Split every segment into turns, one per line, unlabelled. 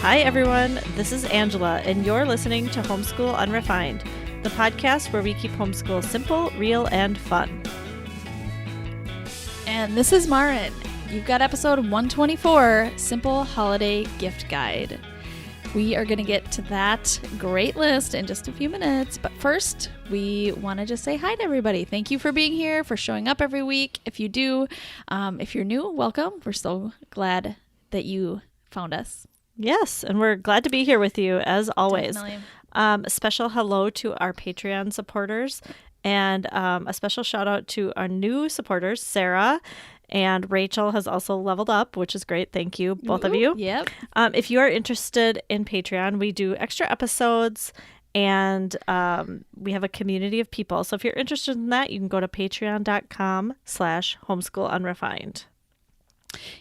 Hi, everyone. This is Angela, and you're listening to Homeschool Unrefined, the podcast where we keep homeschool simple, real, and fun.
And this is Marin. You've got episode 124, Simple Holiday Gift Guide. We are going to get to that great list in just a few minutes. But first, we want to just say hi to everybody. Thank you for being here, for showing up every week. If you do, if you're new, welcome. We're so glad that you found us.
Yes, and we're glad to be here with you, as always.
Definitely.
A special hello to our Patreon supporters, and a special shout out to our new supporters, Sarah. And Rachel has also leveled up, which is great. Thank you, both of you.
Yep.
If you are interested in Patreon, we do extra episodes, and we have a community of people. So if you're interested in that, you can go to patreon.com/homeschoolunrefined.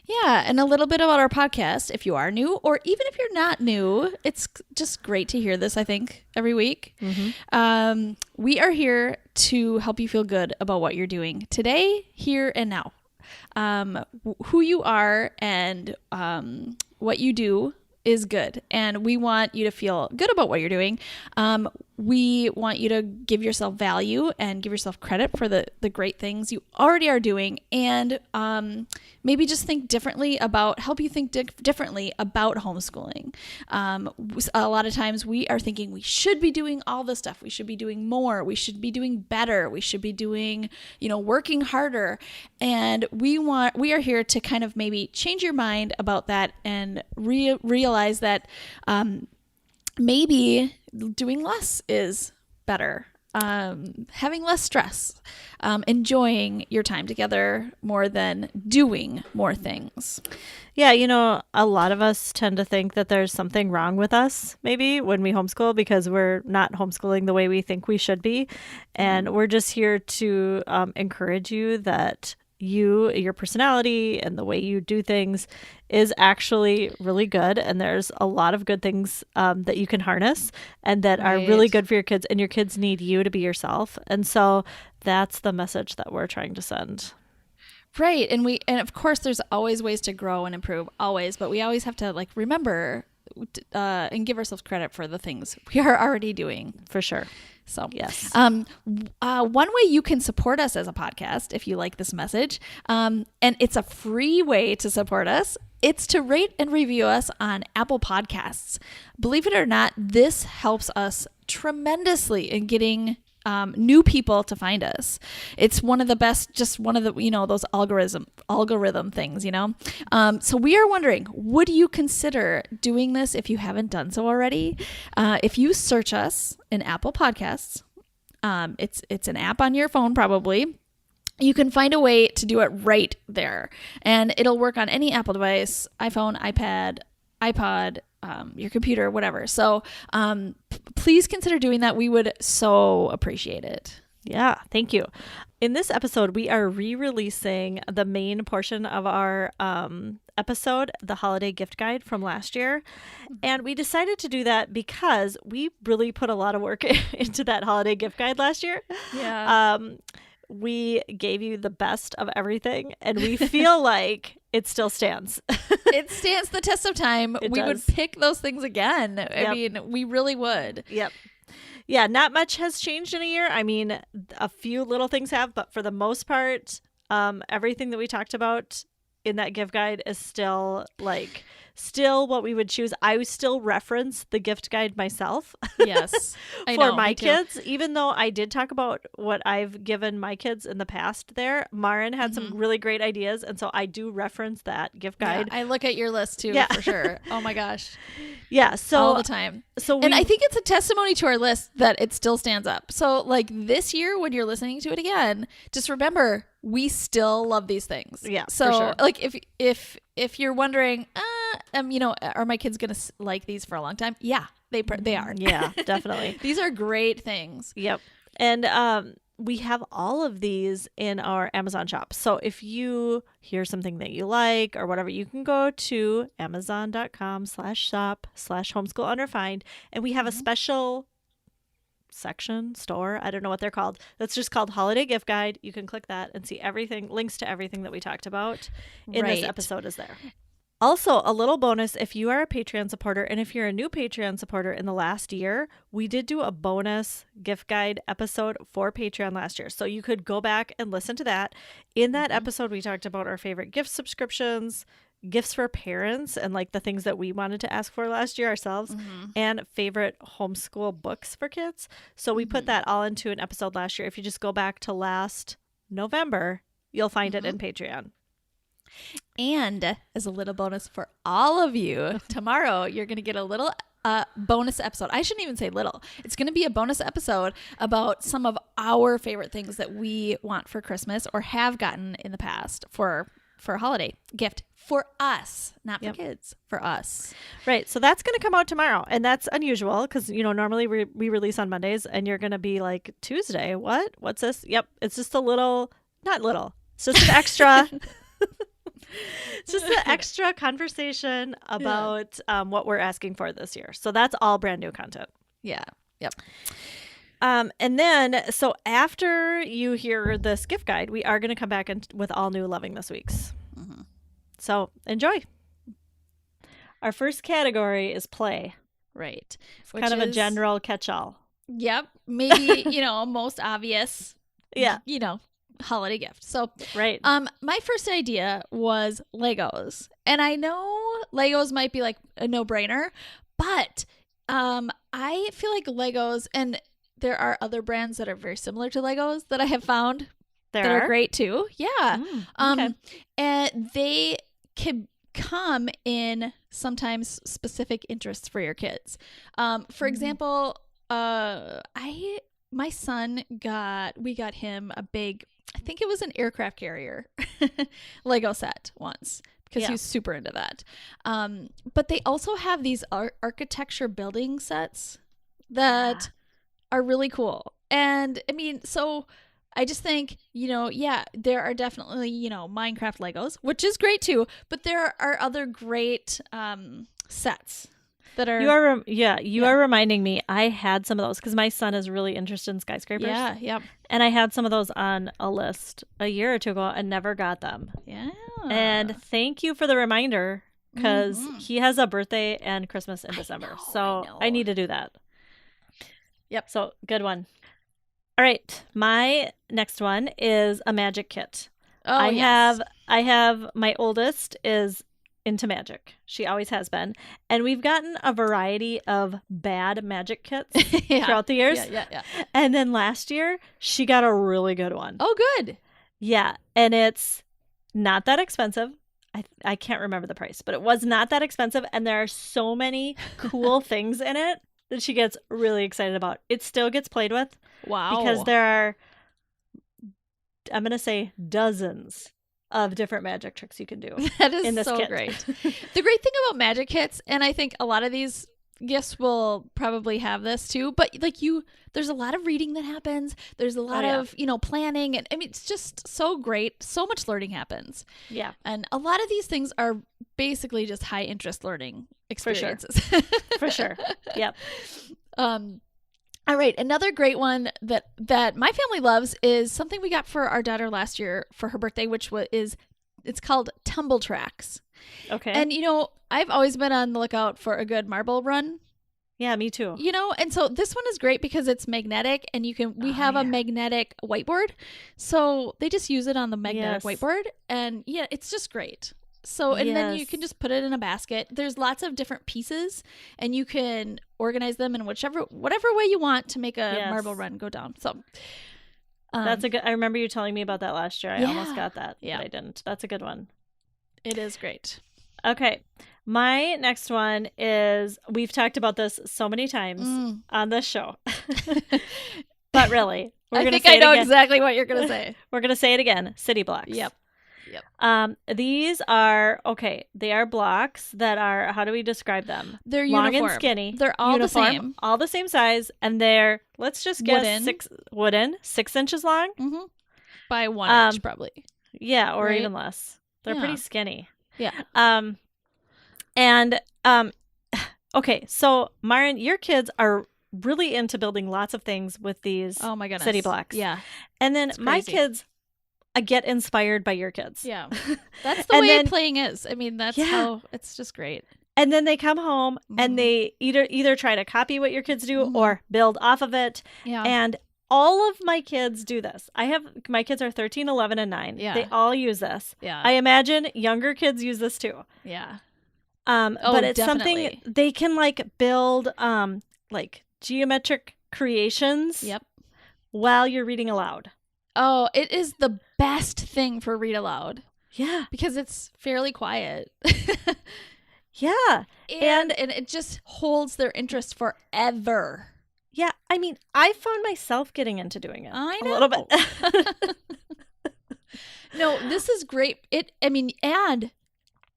Yeah, and a little bit about our podcast, if you are new, or even if you're not new, it's just great to hear this, I think, every week.
Mm-hmm.
We are here to help you feel good about what you're doing today, here, and now. Who you are and what you do is good, and we want you to feel good about what you're doing. We want you to give yourself value and give yourself credit for the great things you already are doing, and maybe just think differently about, help you think differently about homeschooling. A lot of times we are thinking we should be doing all this stuff. We should be doing more. We should be doing better. We should be doing, working harder. And we are here to kind of maybe change your mind about that and realize that maybe doing less is better. Having less stress, enjoying your time together more than doing more things.
Yeah, a lot of us tend to think that there's something wrong with us, maybe, when we homeschool, because we're not homeschooling the way we think we should be. And we're just here to encourage you that your personality and the way you do things is actually really good, and there's a lot of good things that you can harness and that are really good for your kids, and your kids need you to be yourself. And so that's the message that we're trying to send.
Right. And of course there's always ways to grow and improve, always, but we always have to remember and give ourselves credit for the things we are already doing.
For sure.
So,
yes.
One way you can support us as a podcast, if you like this message, and it's a free way to support us, it's to rate and review us on Apple Podcasts. Believe it or not, this helps us tremendously in getting new people to find us. It's one of the best, just one of the, those algorithm things, So we are wondering, would you consider doing this if you haven't done so already? If you search us in Apple Podcasts, it's an app on your phone probably. You can find a way to do it right there, and it'll work on any Apple device, iPhone, iPad, iPod, your computer, whatever. So please consider doing that. We would so appreciate it.
Yeah, thank you. In this episode, we are re-releasing the main portion of our episode, the holiday gift guide from last year. And we decided to do that because we really put a lot of work into that holiday gift guide last year.
Yeah.
We gave you the best of everything, and we feel like it still stands.
It stands the test of time.
It
we
does.
would pick those things again.
Yep.
I mean, we really would.
Yep. Yeah, not much has changed in a year. I mean, a few little things have, but for the most part, everything that we talked about in that gift guide is still what we would choose. I would still reference the gift guide myself.
Yes.
For my kids, even though I did talk about what I've given my kids in the past there, Marin had some really great ideas, and so I do reference that gift guide.
Yeah, I look at your list too, for sure. Oh my gosh.
Yeah, so
all the time. And I think it's a testimony to our list that it still stands up. So this year when you're listening to it again, just remember we still love these things.
Yeah.
So
for sure.
if you're wondering, are my kids gonna like these for a long time? Yeah, they are.
Yeah, definitely.
These are great things.
Yep. And we have all of these in our Amazon shop. So if you hear something that you like or whatever, you can go to amazon.com/shop/homeschoolunrefined, and we have a special store, I don't know what they're called, that's just called Holiday Gift Guide. You can click that and see everything, links to everything that we talked about in this episode is there. Also, a little bonus, if you are a Patreon supporter and if you're a new Patreon supporter in the last year, we did do a bonus gift guide episode for Patreon last year. So you could go back and listen to that. In that episode, we talked about our favorite gift subscriptions, gifts for parents, and like the things that we wanted to ask for last year ourselves, and favorite homeschool books for kids. So we put that all into an episode last year. If you just go back to last November, you'll find it in Patreon.
And as a little bonus for all of you, tomorrow you're going to get a little bonus episode. I shouldn't even say little. It's going to be a bonus episode about some of our favorite things that we want for Christmas or have gotten in the past for a holiday gift for us, not for kids, for us.
Right. So that's going to come out tomorrow. And that's unusual because, normally we release on Mondays and you're going to be like, Tuesday, what? What's this? Yep. It's just a little, not little. It's just an extra. It's just an extra conversation about what we're asking for this year. So that's all brand new content.
Yeah. Yep.
And then, so after you hear this gift guide, we are going to come back with all new Loving This Week's. So enjoy. Our first category is play.
Right.
It's kind of a general catch-all.
Yep. Maybe, most obvious.
Yeah.
Holiday gift. So,
right.
My first idea was Legos. And I know Legos might be like a no-brainer, but I feel like Legos, and there are other brands that are very similar to Legos that I have found that are great too. Yeah.
Okay.
And they can come in sometimes specific interests for your kids. For example, my son we got him a big, I think it was an aircraft carrier Lego set once because he was super into that. But they also have these architecture building sets that are really cool. And I mean, so I just think, there are definitely, Minecraft Legos, which is great too, but there are other great sets that are.
You are reminding me. I had some of those because my son is really interested in skyscrapers.
Yeah, yep.
And I had some of those on a list a year or two ago and never got them.
Yeah.
And thank you for the reminder because he has a birthday and Christmas in December. So I need to do that.
Yep.
So good one. All right. My next one is a magic kit.
Oh,
I have my oldest is into magic. She always has been. And we've gotten a variety of bad magic kits throughout the years.
Yeah.
And then last year, she got a really good one.
Oh, good.
Yeah. And it's not that expensive. I can't remember the price, but it was not that expensive. And there are so many cool things in it that she gets really excited about. It still gets played with.
Wow.
Because there are, I'm going to say, dozens of different magic tricks you can do.
That is
in this
so
kit.
great. The great thing about magic kits, and I think a lot of these gifts will probably have this too, but there's a lot of reading that happens. There's a lot of, planning. And I mean, it's just so great. So much learning happens.
Yeah.
And a lot of these things are basically just high interest learning experiences.
For sure. Yep.
All right. Another great one that my family loves is something we got for our daughter last year for her birthday, which it's called Tumble Trax.
Okay.
And, I've always been on the lookout for a good marble run.
Yeah, me too.
And so this one is great because it's magnetic and we have a magnetic whiteboard. So they just use it on the magnetic whiteboard and it's just great. So, and then you can just put it in a basket. There's lots of different pieces and you can organize them in whatever way you want to make a marble run go down. So
that's I remember you telling me about that last year. I almost got that, but I didn't. That's a good one.
It is great.
Okay. My next one is, we've talked about this so many times on this show, but really,
I think I know exactly what you're going to say.
We're going to say it again. Citiblocs.
Yep.
These are, they are blocks that are, how do we describe them?
They're
long
uniform.
And skinny.
They're all the same.
All the same size. And they're, let's just guess, wooden, 6 inches long.
Mm-hmm. By 1 inch probably.
Yeah, or even less. They're pretty skinny.
Yeah.
So Marin, your kids are really into building lots of things with these
oh my goodness
Citiblocs.
Yeah.
And then my kids get inspired by your kids.
Yeah. That's the
And
way
then-
playing is. I mean, that's how it's just great.
And then they come home and they either try to copy what your kids do or build off of it.
Yeah.
And all of my kids do this. My kids are 13, 11, and 9.
Yeah.
They all use this.
Yeah.
I imagine younger kids use this too.
Yeah.
But it's
definitely.
something they can like build like geometric creations while you're reading aloud.
Oh, it is the best thing for read aloud.
Yeah.
Because it's fairly quiet.
Yeah.
And it just holds their interest forever.
Yeah. I mean, I found myself getting into doing it
I know.
a little bit.
No, this is great. And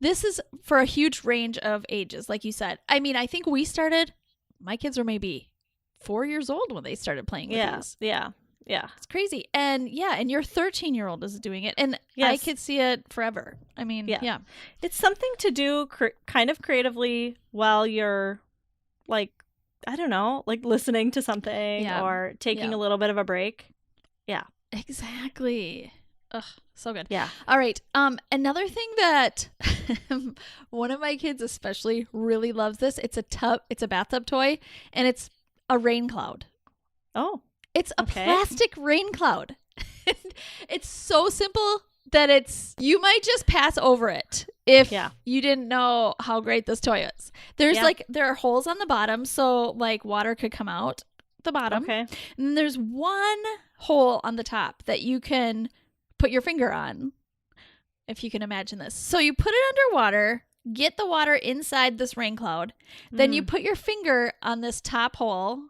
this is for a huge range of ages, like you said. I mean, I think my kids were maybe 4 years old when they started playing with these.
Yeah. Yeah.
It's crazy. And and your 13-year-old is doing it. And I could see it forever. I mean, yeah.
It's something to do kind of creatively while you're like, I don't know, like listening to something or taking a little bit of a break. Yeah.
Exactly. Ugh, so good.
Yeah.
All right. Another thing that one of my kids especially really loves this. It's a bathtub toy, and it's a rain cloud.
Oh.
It's a plastic rain cloud. It's so simple that you might just pass over it if you didn't know how great this toy is. There are holes on the bottom, so like water could come out the bottom.
Okay.
And then there's one hole on the top that you can put your finger on, if you can imagine this. So you put it underwater, get the water inside this rain cloud, then you put your finger on this top hole,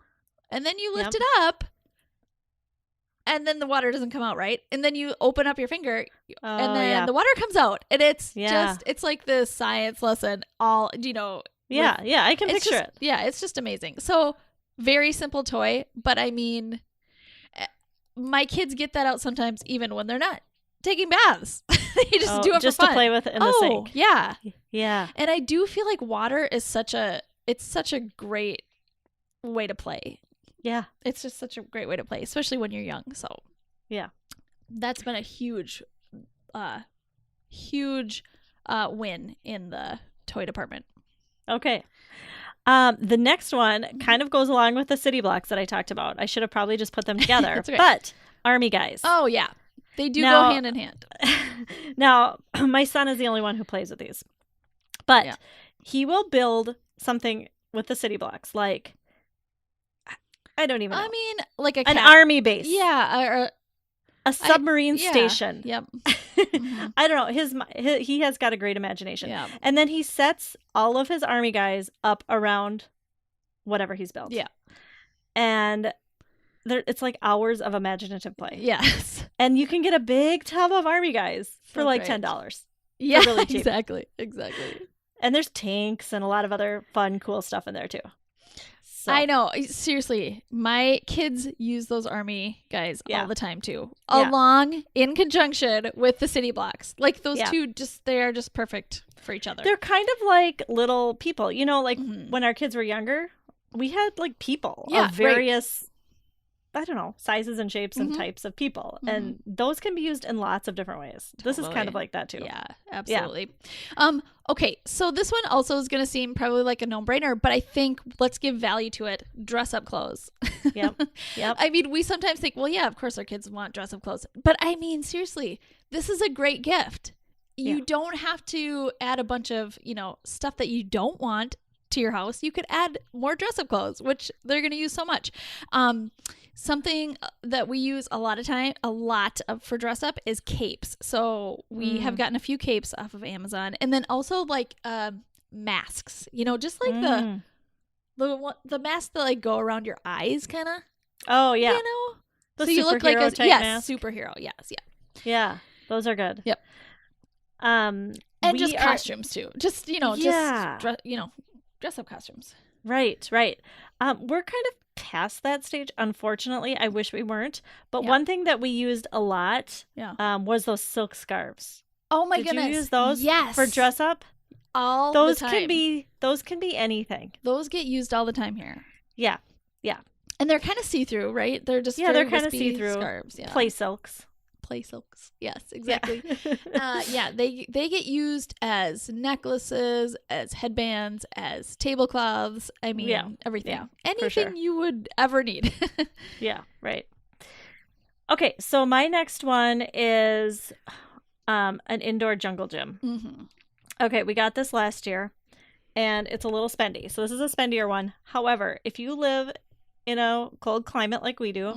and then you lift it up. And then the water doesn't come out, right? And then you open up your finger, and then the water comes out. And it's like this science lesson. I can picture it. Yeah, it's just amazing. So very simple toy, but I mean, my kids get that out sometimes even when they're not taking baths. They just do it
just
for fun.
to play with it in the sink.
Yeah.
Yeah.
And I do feel like water is such a great way to play.
Yeah.
It's just such a great way to play, especially when you're young. So,
yeah.
That's been a huge win in the toy department.
Okay. The next one kind of goes along with the Citiblocs that I talked about. I should have probably just put them together.
That's okay.
But Army guys.
Oh, yeah. They do go hand in hand.
Now, my son is the only one who plays with these. But he will build something with the Citiblocs, like, I don't even know.
I mean, like
an army base.
Yeah.
A submarine station.
Yep.
I don't know. He has got a great imagination.
Yeah.
And then he sets all of his army guys up around whatever he's built.
Yeah.
And it's like hours of imaginative play.
Yes.
And you can get a big tub of army guys for like
great.
$10.
Yeah,
really cheap.
Exactly.
And there's tanks and a lot of other fun, cool stuff in there too. So.
I know. Seriously, my kids use those army guys all the time too. In conjunction with the Citiblocs. Like those two, they are just perfect for each other.
They're kind of like little people. You know, like when our kids were younger, we had like people of various, I don't know, sizes and shapes and types of people. And those can be used in lots of different ways. Totally. This is kind of like that too.
Yeah, absolutely. Yeah. Okay, so this one also is going to seem probably like a no-brainer, but I think let's give value to it. Dress up clothes.
Yep.
I mean, we sometimes think, well, yeah, of course our kids want dress up clothes. But I mean, seriously, this is a great gift. You don't have to add a bunch of, stuff that you don't want to your house. You could add more dress up clothes, which they're going to use so much. Something that we use a lot of for dress up is capes. So we have gotten a few capes off of Amazon, and then also like masks. Just like the masks that like go around your eyes, kind of.
Oh yeah.
So you look like
type mask.
Superhero. Yes,
yeah. Those are good.
Yep. And just costumes too. Just dress up costumes.
Right. We're kind of past that stage, unfortunately. I wish we weren't. But one thing that we used a lot was those silk scarves.
Oh my goodness.
Did you use those for dress up?
All
those
the time.
Those can be anything.
Those get used all the time here.
Yeah.
And they're kind of see-through, right? They're just
they're kind of see-through
scarves. Yeah.
Playsilks.
Playsilks. Yes, exactly.
Yeah.
They get used as necklaces, as headbands, as tablecloths. I mean, everything.
Yeah,
Anything
sure.
you would ever need.
Yeah, right. Okay, so my next one is an indoor jungle gym.
Mm-hmm.
Okay, we got this last year, and it's a little spendy. So this is a spendier one. However, if you live in a cold climate like we do,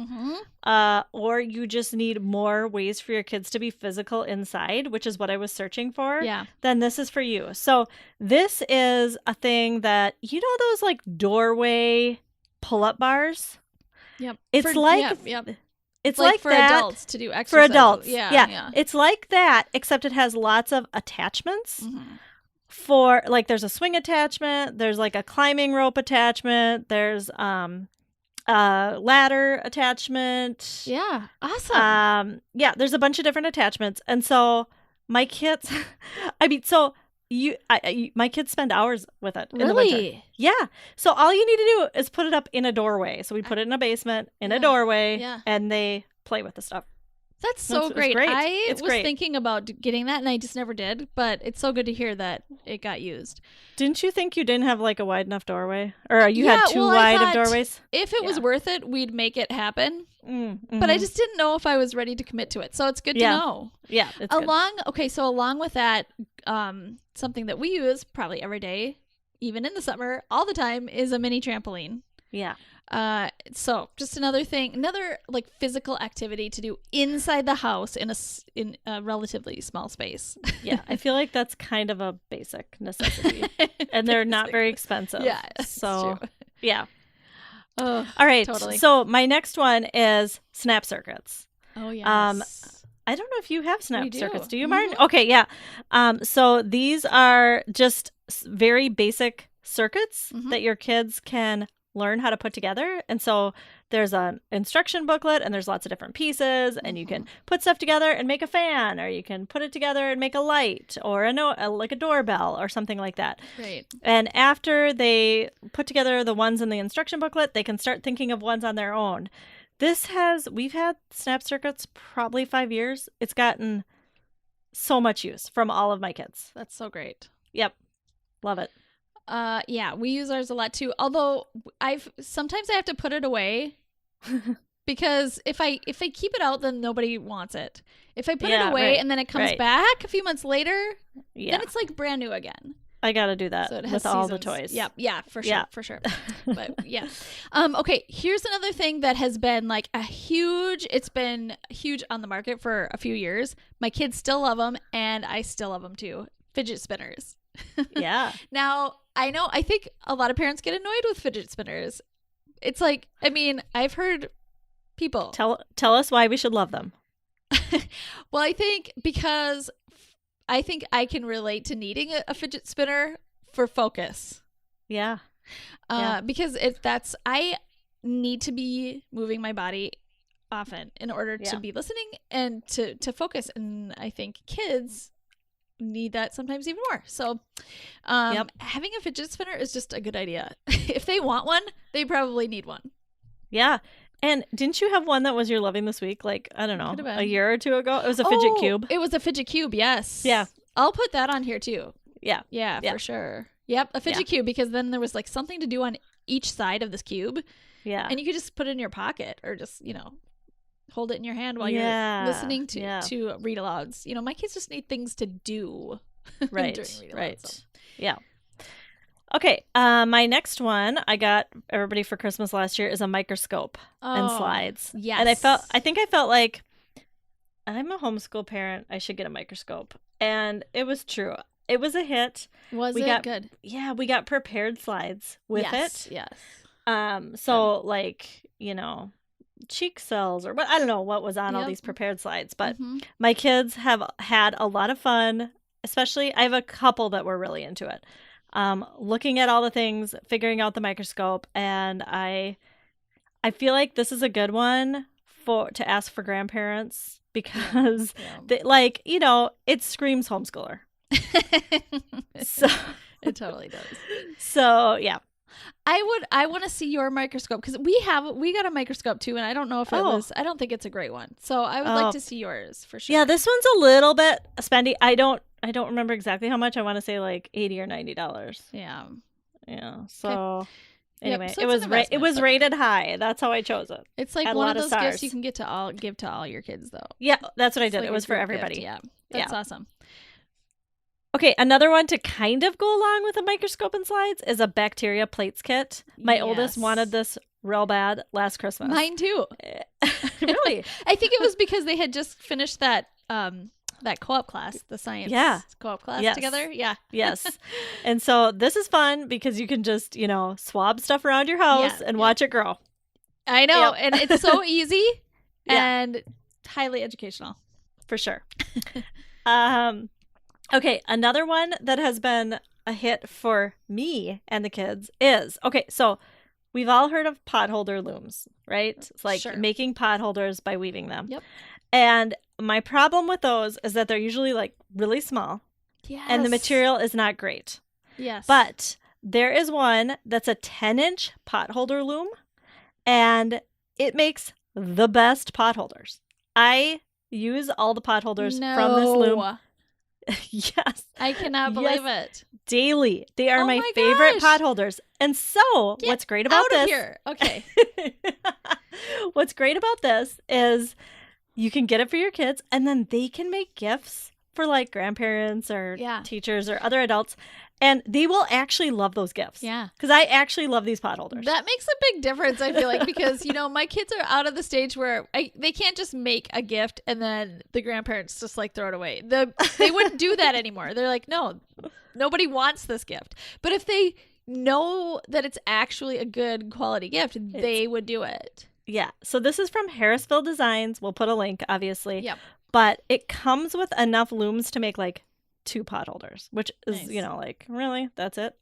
or you just need more ways for your kids to be physical inside, which is what I was searching for, then this is for you. So this is a thing that, you know, those like doorway pull-up bars?
Yep.
It's It's like
for
that
adults to do exercise.
for adults.
Yeah.
It's like that, except it has lots of attachments. For like, there's a swing attachment, there's like a climbing rope attachment, there's ladder attachment.
Yeah, awesome.
There's a bunch of different attachments, and so my kids, my kids spend hours with it in the winter.
Really?
Yeah. So all you need to do is put it up in a doorway. So we put it in a basement, in a doorway, and they play with the stuff.
That's so great. I was thinking about getting that, and I just never did. But it's so good to hear that it got used.
Didn't you think you didn't have like a wide enough doorway, or you had too wide of doorways?
If it was worth it, we'd make it happen. But I just didn't know if I was ready to commit to it. So it's good to know.
Yeah. It's
along with that, something that we use probably every day, even in the summer, all the time, is a mini trampoline.
Yeah.
So just another like physical activity to do inside the house in a relatively small space.
Yeah, I feel like that's kind of a basic necessity, and they're not very expensive.
Yeah,
so
true.
Yeah.
Oh,
all right.
Totally.
So my next one is snap circuits.
Oh yes.
I don't know if you have snap circuits. Do you,
Mm-hmm.
Martin? Okay, yeah. So these are just very basic circuits that your kids can learn how to put together. And so there's an instruction booklet, and there's lots of different pieces, and you can put stuff together and make a fan, or you can put it together and make a light, or like a doorbell or something like that.
Right.
And after they put together the ones in the instruction booklet, they can start thinking of ones on their own. We've had snap circuits probably 5 years. It's gotten so much use from all of my kids.
That's so great.
Yep. Love it.
Yeah, we use ours a lot too. Although sometimes I have to put it away because if I keep it out, then nobody wants it. If I put it away and then it comes back a few months later, then it's like brand new again.
I got to do that with all the toys.
Yep. Yeah, for sure. But yeah. Okay, here's another thing that has been like it's been huge on the market for a few years. My kids still love them, and I still love them too. Fidget spinners.
Yeah.
Now, I think a lot of parents get annoyed with fidget spinners. It's like, I mean, I've heard people
tell us why we should love them.
Well, I think because I think I can relate to needing a fidget spinner for focus.
Yeah.
Because I need to be moving my body often in order to be listening and to focus. And I think kids need that sometimes even more. So having a fidget spinner is just a good idea. If they want one, they probably need one.
Yeah. And didn't you have one that was your loving this week? Like, I don't know, a year or two ago? It was a fidget cube.
It was a fidget cube, yes.
Yeah.
I'll put that on here too.
Yeah.
Yeah, for sure. Yep, a fidget cube, because then there was like something to do on each side of this cube.
Yeah.
And you could just put it in your pocket or just, hold it in your hand while you're listening to read alouds. My kids just need things to do.
Right.
during read alouds,
Right.
so.
Yeah. Okay. My next one I got everybody for Christmas last year is a microscope and slides.
Yes.
And I think I felt like I'm a homeschool parent. I should get a microscope. And it was true. It was a hit.
Was it good?
Yeah, we got prepared slides with it.
Yes.
So like, cheek cells or what, I don't know what was on all these prepared slides, but my kids have had a lot of fun. Especially, I have a couple that were really into it. Looking at all the things, figuring out the microscope, and I feel like this is a good one to ask for grandparents because it screams homeschooler. So
it totally does.
So yeah.
I want to see your microscope because we got a microscope too, and I don't know if I don't think it's a great one. So I would like to see yours for sure.
Yeah, this one's a little bit spendy. I don't remember exactly how much. I want to say like $80 or $90.
Yeah.
Yeah. So anyway,
Yep, so
it was rated high. That's how I chose it.
It's like
Had
one
a
of
lot
those
of
gifts
stars.
you can give to all your kids though.
Yeah, that's what I did.
Like
It was
a
for
group
everybody.
gift, yeah. That's awesome.
Okay, another one to kind of go along with a microscope and slides is a bacteria plates kit. My oldest wanted this real bad last Christmas.
Mine too.
Really?
I think it was because they had just finished that co-op class, the science co-op class together. Yeah.
Yes. And so this is fun because you can just, swab stuff around your house and watch it grow.
I know.
Yep.
And it's so easy and highly educational.
For sure. Okay, another one that has been a hit for me and the kids is, so we've all heard of potholder looms, right? It's like making potholders by weaving them.
Yep.
And my problem with those is that they're usually like really small.
Yes.
And the material is not great.
Yes.
But there is one that's a 10-inch potholder loom, and it makes the best potholders. I use all the potholders from this loom. Yes.
I cannot believe it.
Daily. They are my favorite potholders. And so what's great about this?
Here. Okay.
What's great about this is you can get it for your kids, and then they can make gifts for like grandparents or teachers or other adults. And they will actually love those gifts.
Yeah.
Because I actually love these potholders.
That makes a big difference, I feel like, because, my kids are out of the stage where they can't just make a gift and then the grandparents just like throw it away. They wouldn't do that anymore. They're like, no, nobody wants this gift. But if they know that it's actually a good quality gift, they would do it.
Yeah. So this is from Harrisville Designs. We'll put a link, obviously.
Yep.
But it comes with enough looms to make like 2 potholders, which is, like, really? That's it?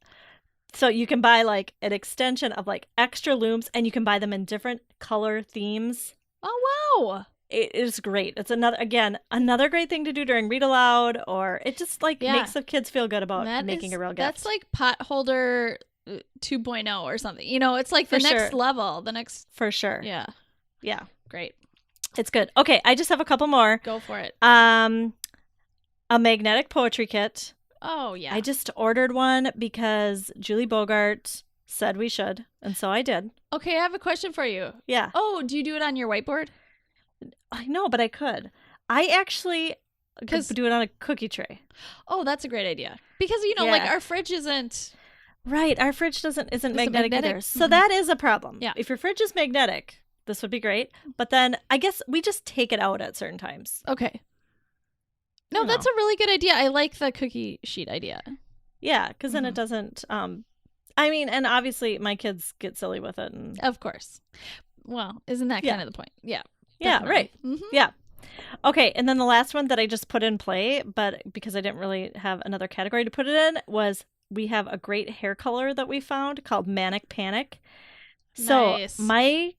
So you can buy like an extension of like extra looms, and you can buy them in different color themes.
Oh, wow.
It is great. It's another great thing to do during read aloud, or it just like makes the kids feel good about making a real gift.
That's like potholder 2.0 or something. It's like the next level,
For sure.
Yeah.
Yeah.
Great.
It's good. Okay, I just have a couple more.
Go for it.
A magnetic poetry kit.
Oh, yeah.
I just ordered one because Julie Bogart said we should, and so I did.
Okay, I have a question for you.
Yeah.
Oh, do you do it on your whiteboard?
I know, but I could. I actually could do it on a cookie tray.
Oh, that's a great idea. Because, like our fridge isn't...
Right, our fridge isn't magnetic either. So that is a problem.
Yeah.
If your fridge is magnetic, this would be great. But then I guess we just take it out at certain times.
Okay. No, that's a really good idea. I like the cookie sheet idea.
Yeah, because then it doesn't... and obviously my kids get silly with it.
Of course. Well, isn't that kind of the point? Yeah.
Yeah,
definitely.
right.
Mm-hmm.
Yeah. Okay, and then the last one that I just put in play, but because I didn't really have another category to put it in, was we have a great hair color that we found called Manic Panic. So
nice.
my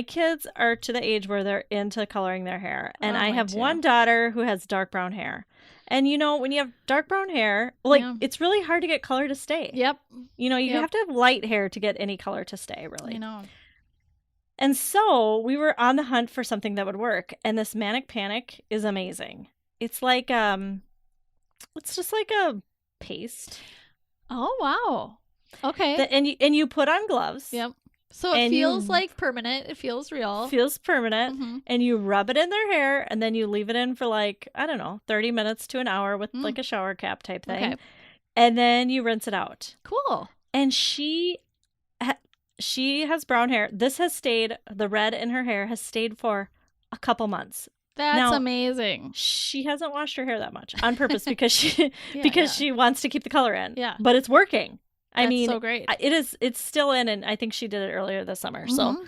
kids are to the age where they're into coloring their hair. And I have
too.
one daughter who has dark brown hair. And, when you have dark brown hair, it's really hard to get color to stay.
Yep.
You have to have light hair to get any color to stay, really.
I know.
And so we were on the hunt for something that would work. And this Manic Panic is amazing. It's like, it's just like a paste.
Oh, wow. Okay.
And you put on gloves.
Yep. So it feels like permanent. It feels real.
Feels permanent.
Mm-hmm.
And you rub it in their hair, and then you leave it in for 30 minutes to an hour with like a shower cap type thing.
Okay.
And then you rinse it out.
Cool.
And she has brown hair. This has stayed, the red in her hair has stayed for a couple months.
That's amazing.
She hasn't washed her hair that much on purpose because she wants to keep the color in.
Yeah.
But it's working.
That's so great.
It's still in, and I think she did it earlier this summer. So,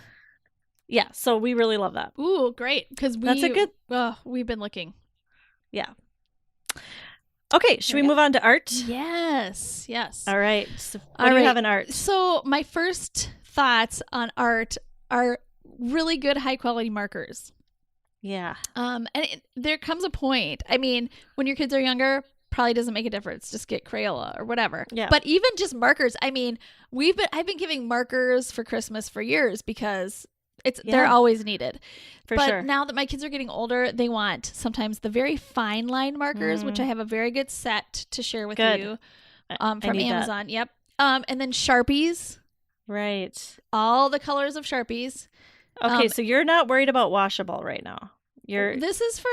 yeah. So we really love that.
Ooh, great. Because
that's a good.
We've been looking.
Yeah. Okay. Should we move on to art?
Yes. Yes.
All right. So what do you have in art?
So my first thoughts on art are really good, high quality markers.
Yeah.
And there comes a point. I mean, when your kids are younger, probably doesn't make a difference. Just get Crayola or whatever.
Yeah.
But even just markers. I mean, I've been giving markers for Christmas for years because they're always needed.
For
but
sure.
now that my kids are getting older, they want sometimes the very fine line markers, which I have a very good set to share with you from Amazon. That. Yep. And then Sharpies.
Right.
All the colors of Sharpies.
Okay, so you're not worried about washable right now.
This is for,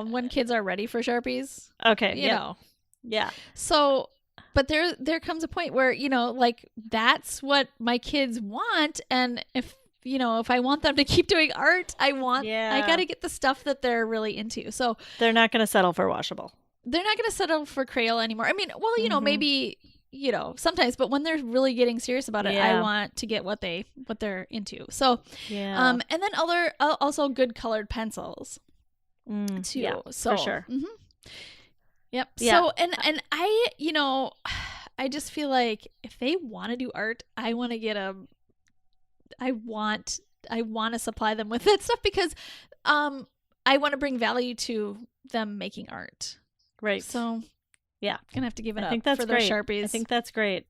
when kids are ready for Sharpies.
Okay.
You know.
Yeah.
So, but there comes a point where, like that's what my kids want. And if I want them to keep doing art, I got to get the stuff that they're really into. So
they're not going to settle for washable.
They're not going to settle for Crayola anymore. I mean, well, maybe, sometimes, but when they're really getting serious about it, I want to get what they're into. So, and then also good colored pencils too.
Yeah,
so,
for sure.
Mm-hmm. Yep.
Yeah.
So, and I, I just feel like if they want to do art, I want to get them. I want to supply them with that stuff because I want to bring value to them making art.
Right.
So, yeah, gonna have to give it up
that's
for
great.
those Sharpies.
I think that's great.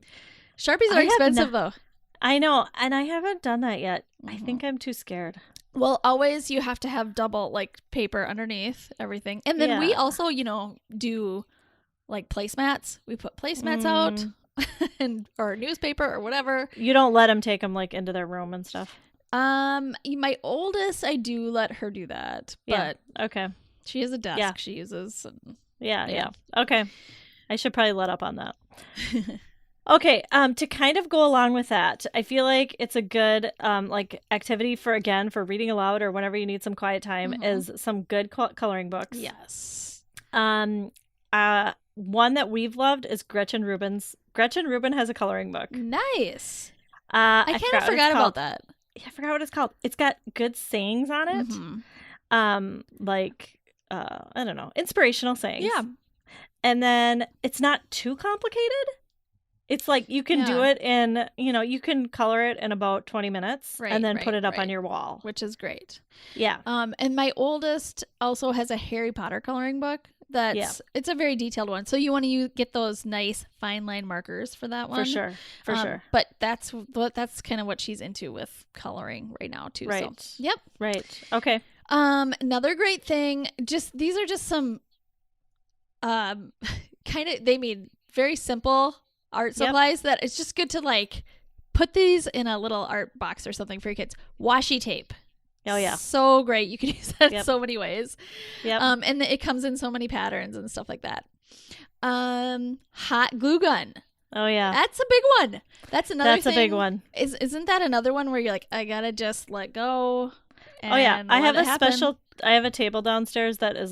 Sharpies are expensive though.
I know, and I haven't done that yet.
Mm-hmm.
I think I'm too scared.
Well, always you have to have double paper underneath everything. And then we also, do placemats. We put placemats out or newspaper or whatever.
You don't let them take them into their room and stuff.
My oldest, I do let her do that, but
okay.
She has a desk she uses. And,
yeah. Okay. I should probably let up on that. Okay, to kind of go along with that, I feel like it's a good activity for reading aloud or whenever you need some quiet time is some good coloring books.
Yes.
One that we've loved is Gretchen Rubin's. Gretchen Rubin has a coloring book.
Nice.
I
kind of forgot about that.
Yeah, I forgot what it's called. It's got good sayings on it. I don't know, inspirational sayings.
Yeah.
And then it's not too complicated. It's you can do it in, you can color it in about 20 minutes and then put it up on your wall.
Which is great.
Yeah.
And my oldest also has a Harry Potter coloring book. It's a very detailed one. So you want to get those nice fine line markers for that one.
For sure.
But that's kind of what she's into with coloring right now too.
Right.
So, yep.
Right. Okay.
Another great thing, these are just some they made very simple art supplies that it's just good to put these in a little art box or something for your kids. Washi tape.
Oh yeah.
So great. You can use that in so many ways.
Yep.
And it comes in so many patterns and stuff like that. Hot glue gun.
Oh yeah.
That's a big one. That's another thing.
That's a big one.
Isn't that another one where you're like, I gotta just let go?
Oh yeah. I have a table downstairs that is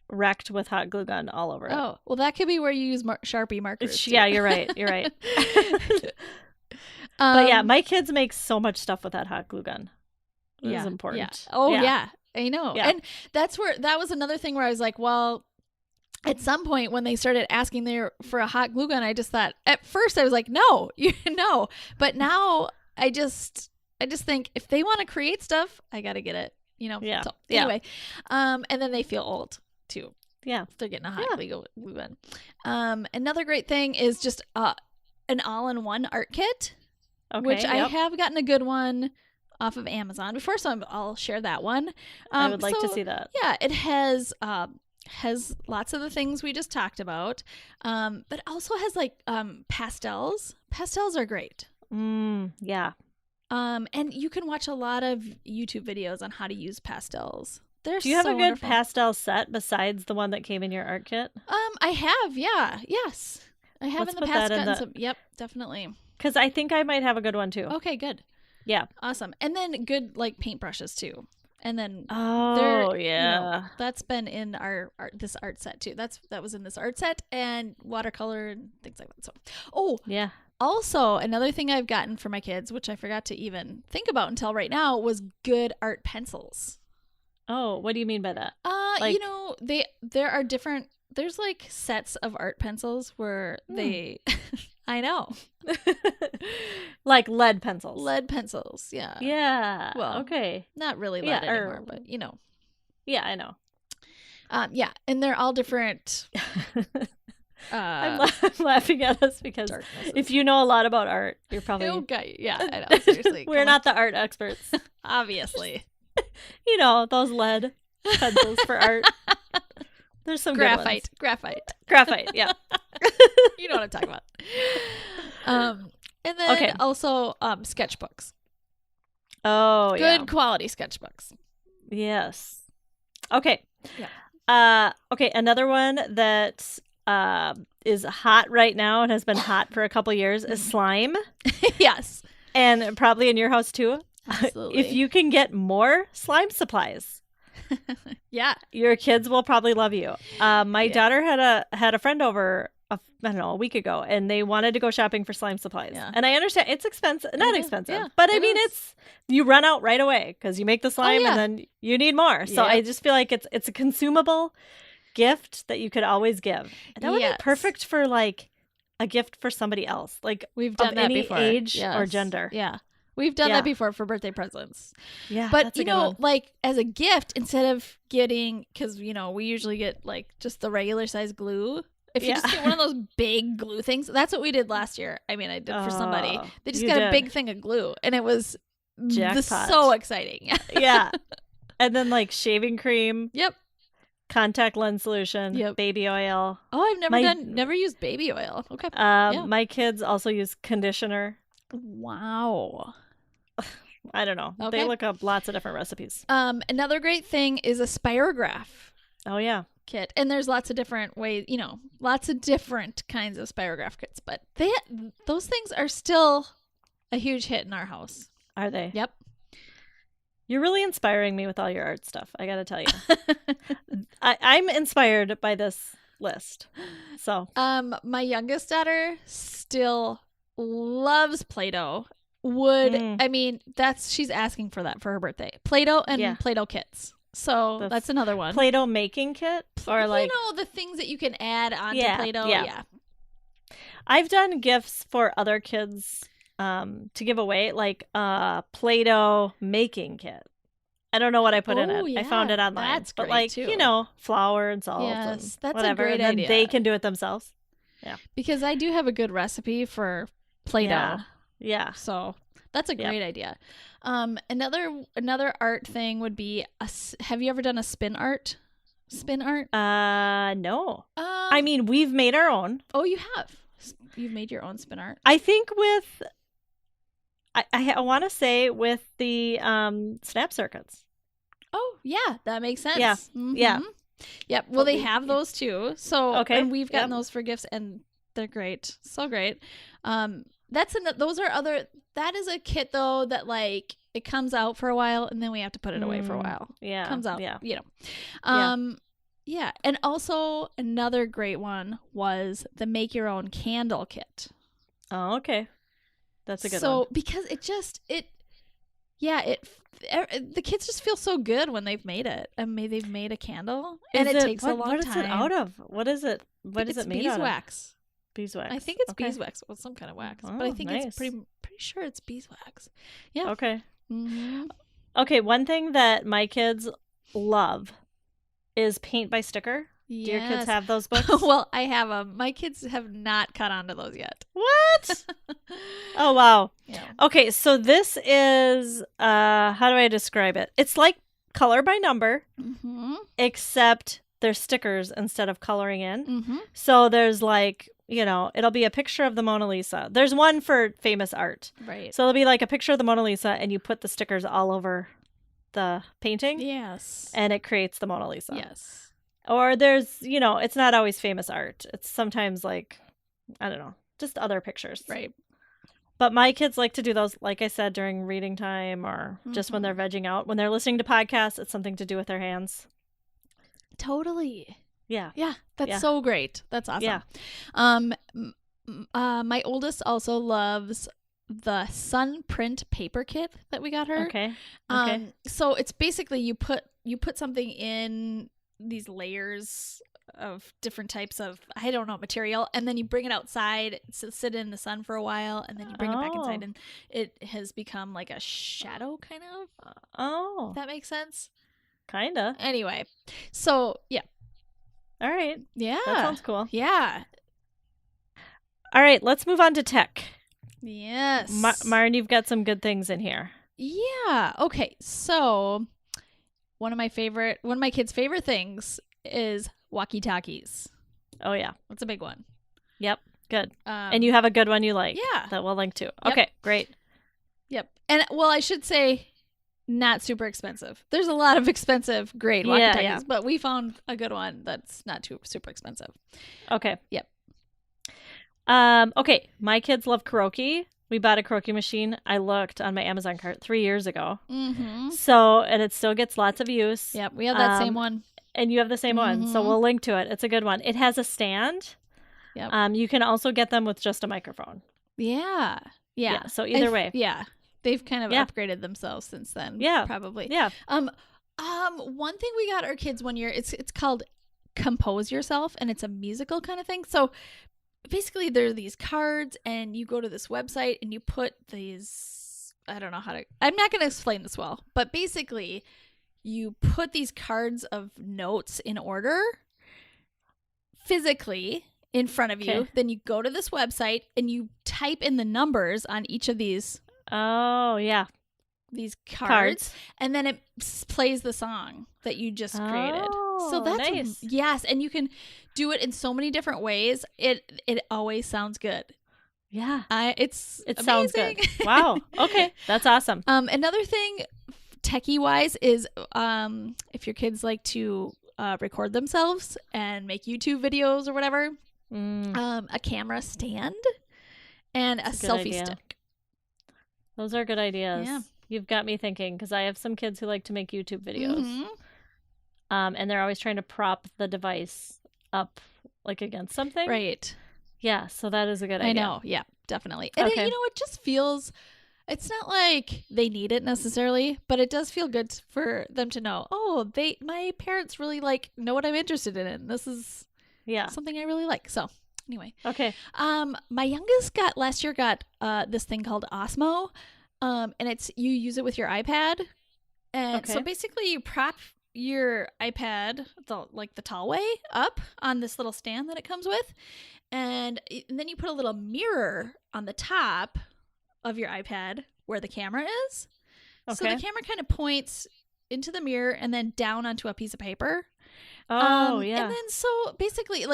wrecked with hot glue gun all over it.
Oh, well, that could be where you use Sharpie markers.
Yeah, you're right. You're right. But yeah, my kids make so much stuff with that hot glue gun. It is important.
Yeah. Oh yeah, I know.
Yeah.
And that was another thing where I was like, well, at some point when they started asking there for a hot glue gun, I just thought at first I was like, no, no. But now I just think if they want to create stuff, I got to get it,
Yeah.
So, anyway, and then they feel old too.
Yeah.
They're getting a hot glue gun. Another great thing is just an all-in-one art kit, which I have gotten a good one off of Amazon before, so I'll share that one.
I would like to see that.
Yeah, it has lots of the things we just talked about, but also has pastels. Pastels are great.
Yeah.
And you can watch a lot of YouTube videos on how to use pastels.
Do you have a good wonderful pastel set besides the one that came in your art kit?
I have. Yeah. Yes. I have. Let's in the past gotten some. Yep, definitely.
Because I think I might have a good one too.
Okay, good.
Yeah.
Awesome. And then good paintbrushes too. And then that's been in our this art set too. That was in this art set, and watercolor and things like that. So
yeah.
Also, another thing I've gotten for my kids, which I forgot to even think about until right now, was good art pencils.
Oh, what do you mean by that?
There are different. There's sets of art pencils where they. I know.
Like lead pencils.
Lead pencils, yeah.
Yeah.
Well,
okay.
Not really lead anymore, but
Yeah, I know.
Yeah, and they're all different.
I'm laughing at us because if you know a lot about art, you're probably
okay. Yeah, I know. Seriously,
we're not the art experts.
Obviously.
You know, those lead pencils for art. There's some
graphite.
Graphite, yeah.
You know what I'm talking about. And then also sketchbooks.
Oh, yeah.
Good quality sketchbooks.
Yes. Okay.
Yeah.
Okay, another one that is hot right now and has been hot for a couple years is slime.
Yes.
And probably in your house too.
Absolutely.
If you can get more slime supplies.
Yeah.
Your kids will probably love you. My daughter had a friend over a week ago, and they wanted to go shopping for slime supplies. Yeah. And I understand it's expensive, not expensive, yeah, but I mean, you run out right away because you make the slime and then you need more. So I just feel like it's a consumable gift that you could always give. And that would be perfect for like a gift for somebody else. Like
we've done that
any
before.
Age or gender.
Yeah. We've done that before for birthday presents.
Yeah.
But, you know, like as a gift, instead of getting, because, you know, we usually get like just the regular size glue. If you just get one of those big glue things, that's what we did last year. I mean, I did for somebody. They just got a big thing of glue, and it was so exciting. Yeah.
And then like shaving cream.
Yep.
Contact lens solution. Yep. Baby oil.
Oh, I've never used baby oil. Okay.
My kids also use conditioner.
Wow.
I don't know. Okay. They look up lots of different recipes.
Another great thing is a spirograph.
Oh, yeah.
Kit. And there's lots of different ways, you know, lots of different kinds of spirograph kits, but those things are still a huge hit in our house.
Are they?
Yep.
You're really inspiring me with all your art stuff, I gotta tell you. I'm inspired by this list. So
my youngest daughter still loves Play-Doh. I mean, she's asking for that for her birthday. Play-Doh and Play-Doh kits. So that's another one.
Play-Doh making kit? Or like,
you know, the things that you can add onto Play-Doh. Yeah.
I've done gifts for other kids to give away, like a Play-Doh making kit. I don't know what I put in it. Yeah. I found it online.
That's great,
but like,
too.
You know, flour and salt and
that's
whatever.
A great
and then
idea.
They can do it themselves. Yeah.
Because I do have a good recipe for Play-Doh.
Yeah.
So that's a great idea. Another art thing would be have you ever done a spin art?
No. I mean, we've made our own.
Oh, you have. You've made your own spin art.
I think with I want to say with the snap circuits.
Oh, yeah, that makes sense.
Yeah.
Mm-hmm.
Yeah.
Yep. Well, they have those too. So and we've gotten those for gifts, and they're great. So great. That is a kit though that like it comes out for a while and then we have to put it away for a while.
Yeah.
Comes out. Yeah. You know. Yeah. And also another great one was the make your own candle kit.
Oh, okay. That's a good one.
So because the kids just feel so good when they've made it. I mean, they've made a candle and it takes a long time.
What is it out of? What is it? What is it made out of?
Beeswax.
Beeswax.
I think it's beeswax. Well, some kind of wax, but I think it's pretty sure it's beeswax. Yeah.
Okay.
Mm-hmm.
Okay. One thing that my kids love is paint by sticker. Yes. Do your kids have those books?
Well, I have them. My kids have not caught on to those yet.
What? Oh wow.
Yeah.
Okay, so this is how do I describe it? It's like color by number, except there's stickers instead of coloring in.
Mm-hmm.
So there's like, you know, it'll be a picture of the Mona Lisa. There's one for famous art.
Right.
So it'll be like a picture of the Mona Lisa and you put the stickers all over the painting.
Yes.
And it creates the Mona Lisa.
Yes.
Or there's, you know, it's not always famous art. It's sometimes like, I don't know, just other pictures.
Right.
But my kids like to do those, like I said, during reading time or just when they're vegging out. When they're listening to podcasts, it's something to do with their hands.
Totally.
Yeah.
Yeah. That's so great. That's awesome.
Yeah.
My oldest also loves the sun print paper kit that we got her.
Okay.
So it's basically you put something in these layers of different types of, I don't know, material, and then you bring it outside, sit in the sun for a while, and then you bring it back inside, and it has become like a shadow kind of.
Oh.
If that makes sense?
Kinda.
Anyway, so yeah,
All right.
Yeah.
That sounds cool.
Yeah.
All right, let's move on to tech.
Yes.
Maren, you've got some good things in here.
Yeah. Okay. So one of my kids' favorite things is walkie-talkies.
Oh, yeah.
That's a big one.
Yep. Good. And you have a good one you like.
Yeah.
That we'll link to.
Yep.
Okay, great.
Yep. And well, I should say not super expensive. There's a lot of expensive, great walkie-talkies, but we found a good one that's not too super expensive.
Okay.
Yep.
Okay. My kids love karaoke. We bought a karaoke machine. I looked on my Amazon cart 3 years ago.
Mm-hmm.
So, and it still gets lots of use.
Yep. We have that same one.
And you have the same one. So we'll link to it. It's a good one. It has a stand.
Yep.
You can also get them with just a microphone.
Yeah. Yeah.
So either way.
Yeah. They've kind of upgraded themselves since then.
Yeah.
Probably.
Yeah.
One thing we got our kids one year, it's called Compose Yourself, and it's a musical kind of thing. So basically there are these cards, and you go to this website and you put these, I'm not going to explain this well, but basically you put these cards of notes in order physically in front of you.
Okay.
Then you go to this website and you type in the numbers on each of these.
Oh, yeah.
These cards. And then it plays the song that you just created. So that's
nice.
Yes, and you can do it in so many different ways. It always sounds good.
Yeah.
It
sounds good. Wow. Okay. That's awesome.
Another thing techie wise is if your kids like to record themselves and make YouTube videos or whatever, a camera stand and a selfie stick.
Those are good ideas.
Yeah.
You've got me thinking, because I have some kids who like to make YouTube videos.
Mm-hmm.
And they're always trying to prop the device up like against something.
Right.
Yeah, so that is a good idea.
I know. Yeah, definitely. And
Okay.
it just feels, it's not like they need it necessarily, but it does feel good for them to know, my parents really know what I'm interested in. This is something I really like. So anyway.
Okay.
My youngest last year got this thing called Osmo. And you use it with your iPad. And so basically you prop your iPad the tall way up on this little stand that it comes with. And then you put a little mirror on the top of your iPad where the camera is. Okay. So the camera kind of points into the mirror and then down onto a piece of paper.
Oh, yeah.
And then so basically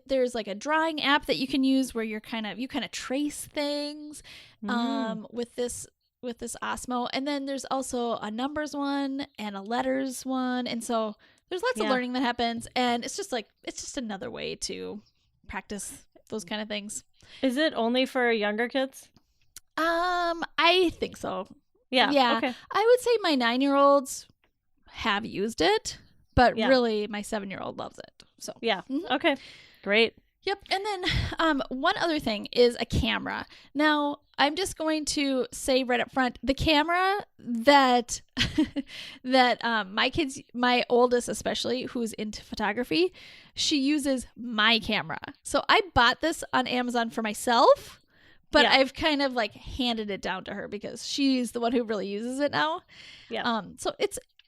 there's a drawing app that you can use where you kind of trace things with this Osmo. And then there's also a numbers one and a letters one. And so there's lots of learning that happens, and it's just another way to practice those kind of things.
Is it only for younger kids?
I think so.
Yeah.
Yeah.
Okay.
I would say my 9-year-olds have used it, but really my 7-year-old loves it. So
yeah. Okay. Great.
Yep. And then one other thing is a camera. Now, I'm just going to say right up front, the camera that my oldest especially, who's into photography, she uses my camera. So I bought this on Amazon for myself, but I've kind of handed it down to her because she's the one who really uses it now.
Yeah.
So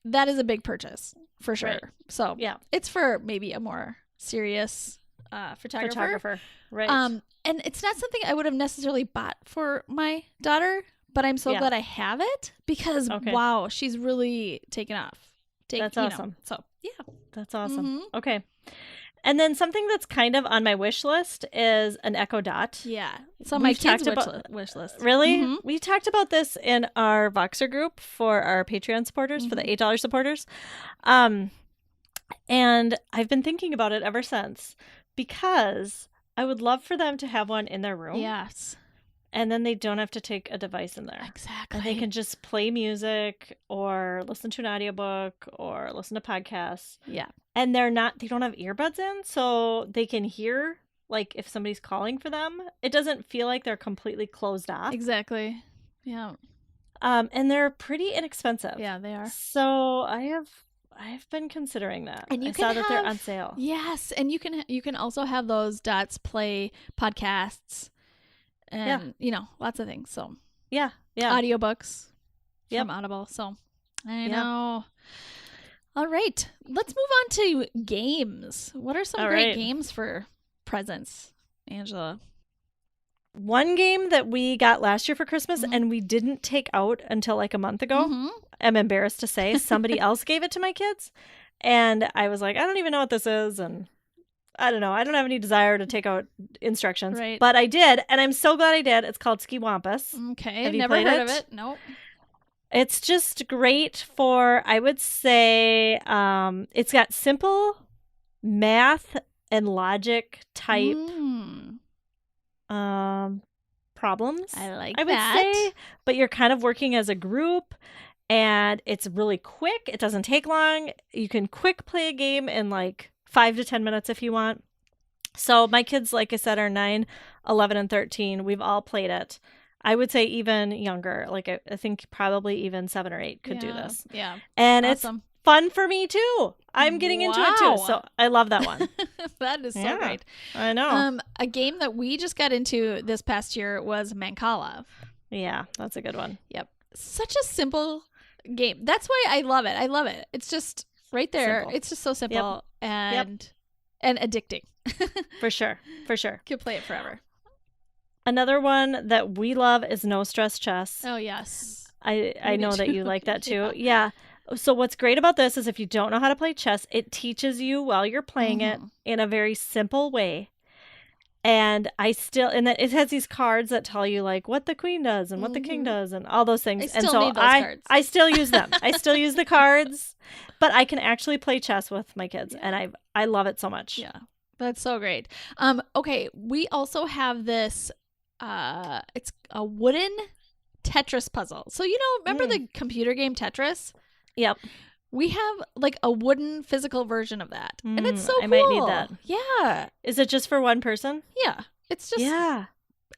that is a big purchase for sure.
Right.
So it's for maybe a more serious photographer.
Right.
And it's not something I would have necessarily bought for my daughter, but I'm so glad I have it because wow, she's really taken off.
That's awesome.
So
that's awesome. Okay. And then something that's kind of on my wish list is an Echo Dot.
Yeah. It's on my kids' wish list.
Really? We talked about this in our Voxer group for our Patreon supporters, for the $8 supporters. And I've been thinking about it ever since because I would love for them to have one in their room.
Yes.
And then they don't have to take a device in there.
Exactly.
And they can just play music or listen to an audiobook or listen to podcasts.
Yeah.
And they don't have earbuds in, so they can hear if somebody's calling for them. It doesn't feel like they're completely closed off.
Exactly. Yeah.
And they're pretty inexpensive.
Yeah, they are.
So I've been considering that.
And
I saw that they're on sale.
Yes, and you can also have those Dots play podcasts and lots of things. So
yeah.
audiobooks from Audible. So I know. All right. Let's move on to games. What are some
All
great
right.
games for presents, Angela?
One game that we got last year for Christmas
Mhm.
and we didn't take out until like a month ago,
Mhm.
I'm embarrassed to say, somebody else gave it to my kids. And I was like, I don't even know what this is. And I don't know. I don't have any desire to take out instructions.
Right.
But I did. And I'm so glad I did. It's called Ski Wampus.
Okay.
Have you
Never
played
heard
it?
of it. Nope.
It's just great for, I would say, it's got simple math and logic type problems.
I like
I would
that.
say, but you're kind of working as a group and it's really quick. It doesn't take long. You can quick play a game in like 5 to 10 minutes if you want. So my kids, like I said, are 9, 11, and 13. We've all played it. I would say even younger. Like I think probably even 7 or 8 could do this.
Yeah.
And
Awesome.
it's fun for me too. I'm getting into it too.
Wow.
So I love that one.
That is so
Yeah.
great.
I know.
A game that we just got into this past year was Mancala.
Yeah, that's a good one.
Yep. Such a simple game. That's why I love it. I love it. It's just right there.
Simple.
It's just so simple and addicting.
For sure. For sure.
Could play it forever.
Another one that we love is No Stress Chess.
Oh, yes.
I
We
know
do
that
too.
you like that too. Yeah. So what's great about this is if you don't know how to play chess, it teaches you while you're playing it in a very simple way. And that it has these cards that tell you like what the queen does and what the king does and all those things.
I
And
still
so
need those cards.
I still use them. I still use the cards, but I can actually play chess with my kids and I love it so much.
Yeah. That's so great. Okay, we also have this it's a wooden Tetris puzzle. So remember the computer game Tetris?
Yep.
We have like a wooden physical version of that. And it's so cool.
I might need that.
Yeah.
Is it just for one person?
Yeah. It's just
Yeah.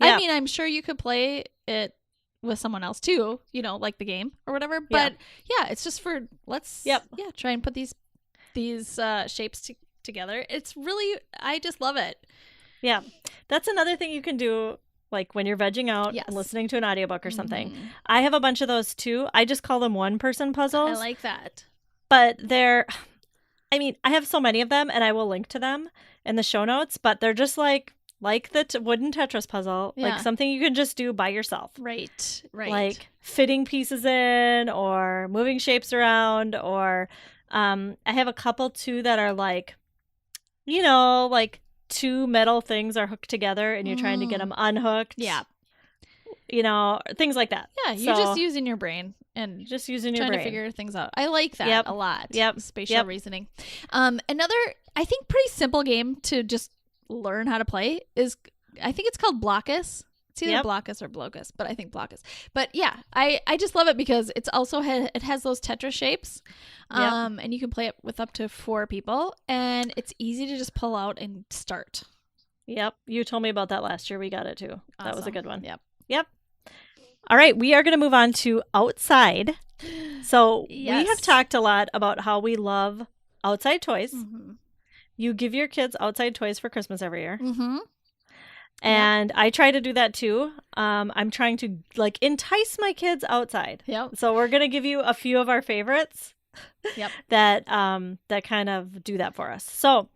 I mean, I'm sure you could play it with someone else too, like the game or whatever. But yeah, it's just for try and put these shapes together. It's really I just love it.
Yeah. That's another thing you can do like when you're vegging out and listening to an audiobook or something. I have a bunch of those too. I just call them one person puzzles.
I like that.
But I have so many of them and I will link to them in the show notes, but they're just like the wooden Tetris puzzle, like something you can just do by yourself.
Right.
Like fitting pieces in or moving shapes around or I have a couple too that are like, like 2 metal things are hooked together and you're trying to get them unhooked.
Yeah.
Things like that.
Yeah, you're just using your brain and
just using your
trying
brain
to figure things out. I like that a lot.
Yep.
Spatial reasoning. Another, I think, pretty simple game to just learn how to play is, I think it's called Blockus. It's either Blockus or Blockus, but I think Blockus. But yeah, I just love it because it's also it has those Tetris shapes, and you can play it with up to 4 people, and it's easy to just pull out and start.
Yep, you told me about that last year. We got it too.
Awesome.
That was a good one.
Yep.
All right, we are going to move on to outside. So
Yes.
we have talked a lot about how we love outside toys.
Mm-hmm.
You give your kids outside toys for Christmas every year.
Mm-hmm.
And I try to do that too. I'm trying to like entice my kids outside.
Yep.
So we're going to give you a few of our favorites
Yep.
that kind of do that for us. So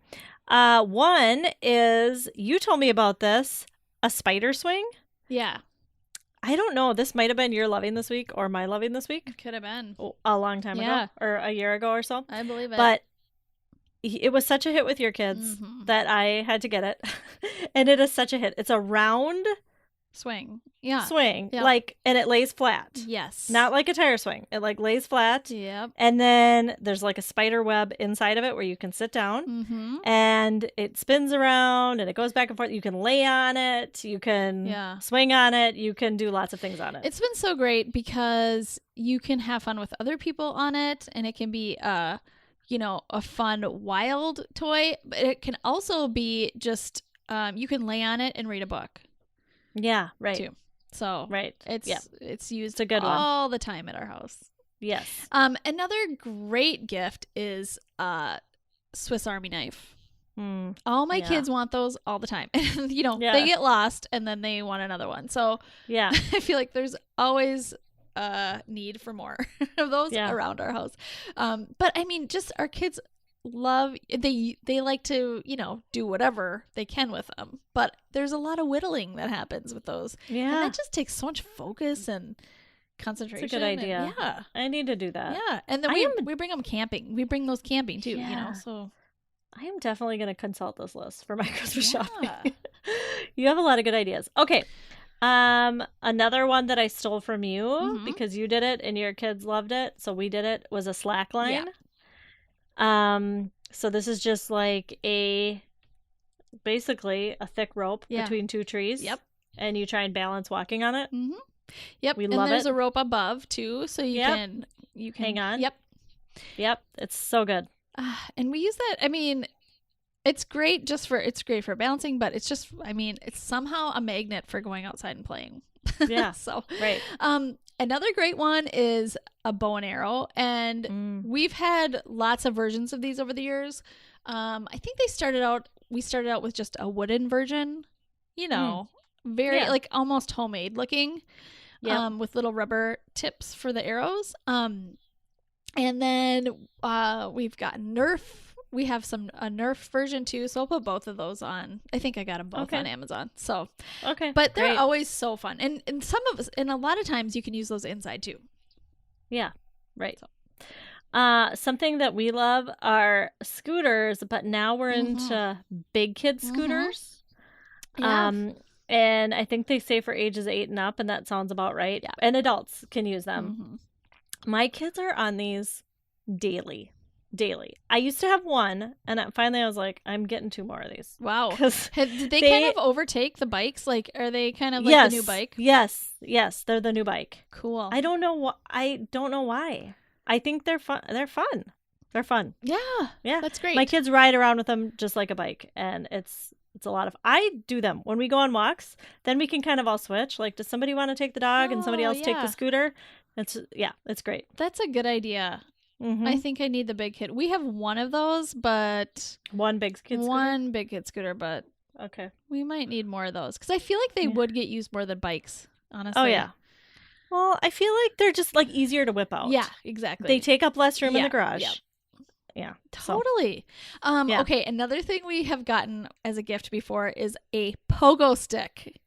one is, you told me about this, a spider swing.
Yeah.
I don't know. This might have been your loving this week or my loving this week.
Could have been.
A long time
Yeah.
ago or a year ago or so.
I believe it.
But it was such a hit with your kids that I had to get it. And it is such a hit. It's a round
swing. Yeah.
swing.
Yep.
And it lays flat.
Yes.
Not like a tire swing. It like lays flat.
Yep.
And then there's like a spider web inside of it where you can sit down.
Mm-hmm.
And it spins around and it goes back and forth. You can lay on it. You can swing on it. You can do lots of things on it.
It's been so great because you can have fun with other people on it, and it can be a fun wild toy, but it can also be just you can lay on it and read a book.
Yeah, right.
Too. So it's used
a good one
all the time at our house.
Yes.
Another great gift is Swiss Army knife. All my kids want those all the time. And they get lost and then they want another one. So
yeah,
I feel like there's always need for more of those
Yeah.
around our house. But I mean, just our kids love, they like to, do whatever they can with them. But there's a lot of whittling that happens with those.
Yeah.
And that just takes so much focus and concentration.
It's a good idea.
And, yeah.
I need to do that.
Yeah. And then we bring them camping. We bring those camping too, so.
I am definitely going to consult this list for my Christmas shopping. You have a lot of good ideas. Okay. Another one that I stole from you because you did it and your kids loved it, so we did it, was a slack line. Yeah. So this is just like basically a thick rope between two trees.
Yep.
And you try and balance walking on it.
Mm-hmm. Yep.
We love it.
And there's a rope above too, so you can
hang on.
Yep.
It's so good.
And we use that. I mean, it's great for balancing, but it's just, it's somehow a magnet for going outside and playing.
Yeah.
So,
right.
Another great one is a bow and arrow, and we've had lots of versions of these over the years. I think we started out with just a wooden version, very like almost homemade looking, with little rubber tips for the arrows. And then we've got Nerf. We have a Nerf version too, so I'll put both of those on. I think I got them both on Amazon. So but they're always so fun, and a lot of times you can use those inside too. Yeah,
right. So. Something that we love are scooters, but now we're into big kid scooters. Yeah. And I think they say for ages 8 and up, and that sounds about right. Yeah. And adults can use them. My kids are on these daily. I used to have one, and finally I was like, I'm getting 2 more of these.
Wow. Did they kind of overtake the bikes? Like, are they kind of like the new bike?
Yes, they're the new bike.
Cool.
I don't know why. I think they're fun. They're fun. Yeah.
That's great.
My kids ride around with them just like a bike, and it's a lot of. I do them when we go on walks. Then we can kind of all switch. Like, does somebody want to take the dog and somebody else take the scooter? It's great.
That's a good idea. I think I need the big kid. We have one of those, but
one big kid
scooter, but
okay,
we might need more of those because I feel like they would get used more than bikes. Honestly.
Oh yeah. Well, I feel like they're just like easier to whip out.
Yeah, exactly.
They take up less room in the garage. Yep. Yeah,
totally. Okay, another thing we have gotten as a gift before is a pogo stick.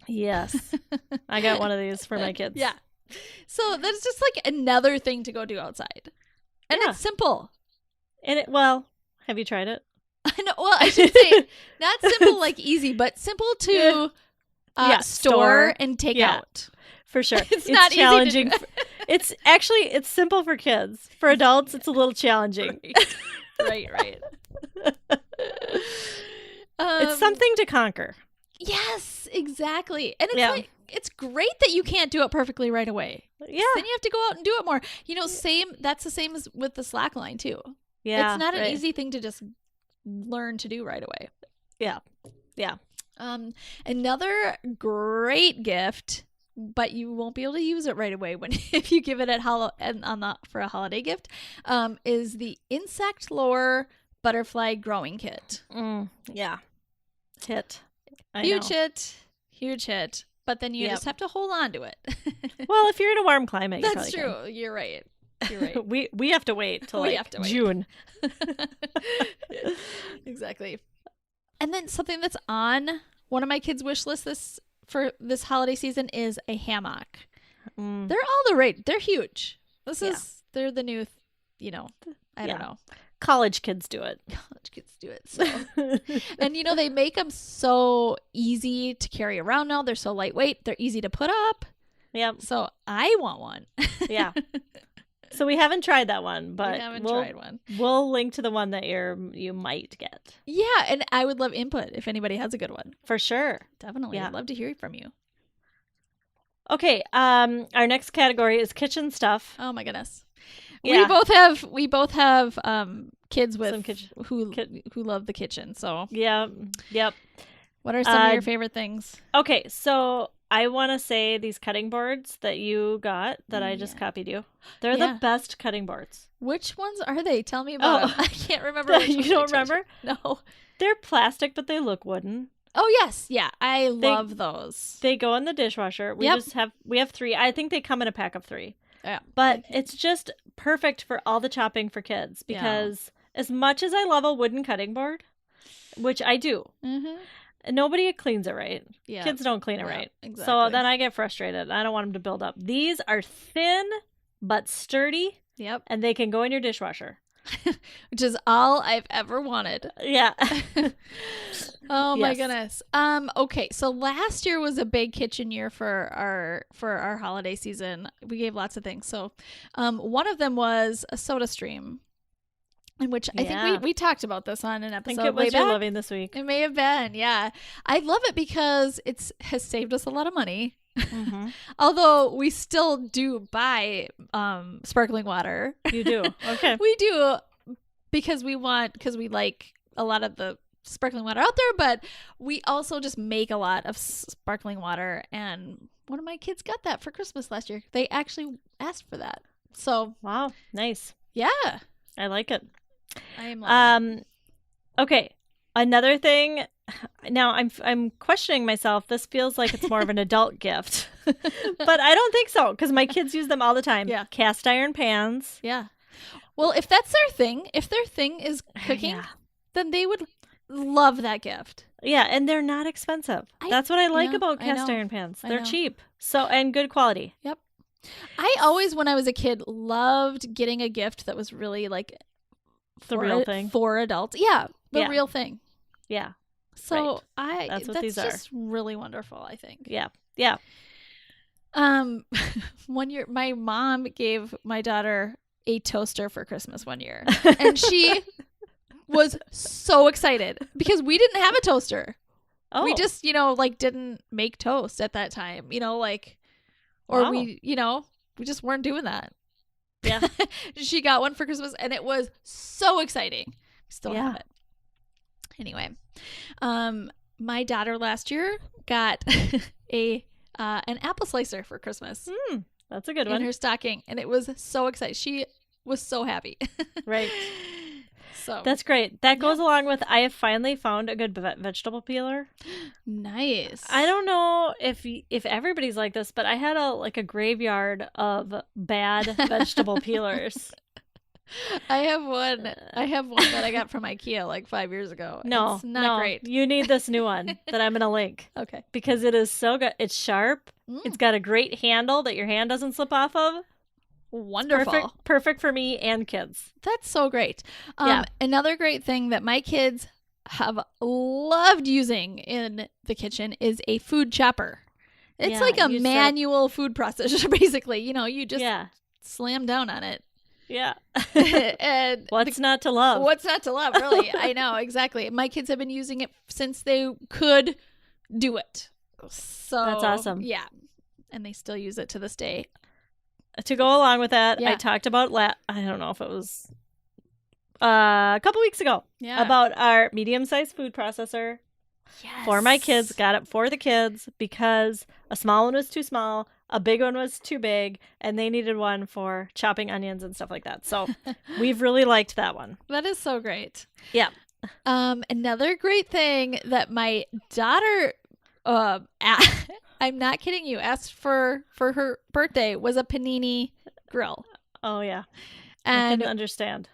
Yes, I got one of these for my kids.
Yeah. So that's just like another thing to go do outside. And it's simple.
And have you tried it?
I know. Well, I should say not simple like easy, but simple to store and take out.
For sure.
It's not
challenging.
Easy
It's simple for kids. For adults, it's a little challenging.
Right.
It's something to conquer.
Yes, exactly. And it's it's great that you can't do it perfectly right away. Yeah. Then you have to go out and do it more. That's the same as with the slack line too. Yeah. It's not an easy thing to just learn to do right away. Yeah. Yeah. Another great gift, but you won't be able to use it right away if you give it for a holiday gift, is the insect lore butterfly growing kit.
Yeah. Hit.
Huge hit. But then you just have to hold on to it.
Well, if you're in a warm climate,
that's true. Can. You're right.
we have to wait till June.
Exactly. And then something that's on one of my kids' wish lists for this holiday season is a hammock. They're all the rate. They're huge. They're the new, I don't know.
College kids do it.
So. And they make them so easy to carry around now. They're so lightweight. They're easy to put up. Yep. So I want one.
Yeah. So we haven't tried that one, but we'll link to the one that you might get.
Yeah, and I would love input if anybody has a good one.
For sure.
Definitely. I'd love to hear from you.
Okay, our next category is kitchen stuff.
Oh my goodness. Yeah. We both have kids with who love the kitchen. So
yep.
What are some of your favorite things?
Okay, so I want to say these cutting boards that you got that I just copied you. They're the best cutting boards.
Which ones are they? Tell me about them. I can't remember.
You don't remember?
No.
They're plastic, but they look wooden.
Oh, yes. Yeah. I love those.
They go in the dishwasher. We have 3. I think they come in a pack of 3.
Yeah.
But it's just perfect for all the chopping for kids because as much as I love a wooden cutting board, which I do, nobody cleans it right. Yeah. Kids don't clean it right. Exactly. So then I get frustrated. I don't want them to build up. These are thin but sturdy.
Yep.
And they can go in your dishwasher.
Which is all I've ever wanted.
Yeah.
Oh my goodness. Okay, so last year was a big kitchen year for our holiday season. We gave lots of things. So one of them was a soda stream, in which I think we talked about this on an episode.
I think it was your living this week.
It may have been, yeah. I love it because it has saved us a lot of money. Although we still do buy sparkling water.
You do? Okay.
We do because we like a lot of the sparkling water out there, but we also just make a lot of sparkling water, and one of my kids got that for Christmas last year. They actually asked for that. So
wow, nice.
Yeah.
I like it.
I am loving it.
Okay. Another thing, now I'm questioning myself. This feels like it's more of an adult gift, but I don't think so because my kids use them all the time.
Yeah.
Cast iron pans.
Yeah. Well, if that's their thing, if their thing is cooking, then they would love that gift.
Yeah, and they're not expensive. That's what I like about cast iron pans. They're cheap. And good quality.
Yep. I always, when I was a kid, loved getting a gift that was really like
the real thing
for adults. Yeah, the real thing.
Yeah.
So
right. That's what these are.
Just really wonderful, I think.
Yeah. Yeah.
One year my mom gave my daughter a toaster for Christmas one year. And she was so excited because we didn't have a toaster. Oh. We just, didn't make toast at that time, or we just weren't doing that.
Yeah.
She got one for Christmas and it was so exciting. Still have it. Anyway, my daughter last year got an apple slicer for Christmas.
That's a good one.
In her stocking, and it was so exciting. She was so happy.
Right.
So
that's great. That goes along with I have finally found a good vegetable peeler.
Nice.
I don't know if everybody's like this, but I had a graveyard of bad vegetable peelers.
I have one that I got from IKEA like 5 years ago.
No,
it's not great.
You need this new one that I'm going to link.
Okay.
Because it is so good. It's sharp. It's got a great handle that your hand doesn't slip off of.
Wonderful.
Perfect for me and kids.
That's so great. Another great thing that my kids have loved using in the kitchen is a food chopper. It's like a manual food processor, basically. You just slam down on it.
Yeah.
And
what's not to love?
What's not to love, really? I know, exactly. My kids have been using it since they could do it. So
that's awesome.
Yeah. And they still use it to this day.
To go along with that, I talked about, I don't know if it was a couple weeks ago, about our medium-sized food processor for my kids. Got it for the kids because a small one was too small, a big one was too big, and they needed one for chopping onions and stuff like that. So we've really liked that one.
That is so great.
Yeah.
Another great thing that my daughter, I'm not kidding you, asked for her birthday was a panini grill.
Oh, yeah.
And
I couldn't understand.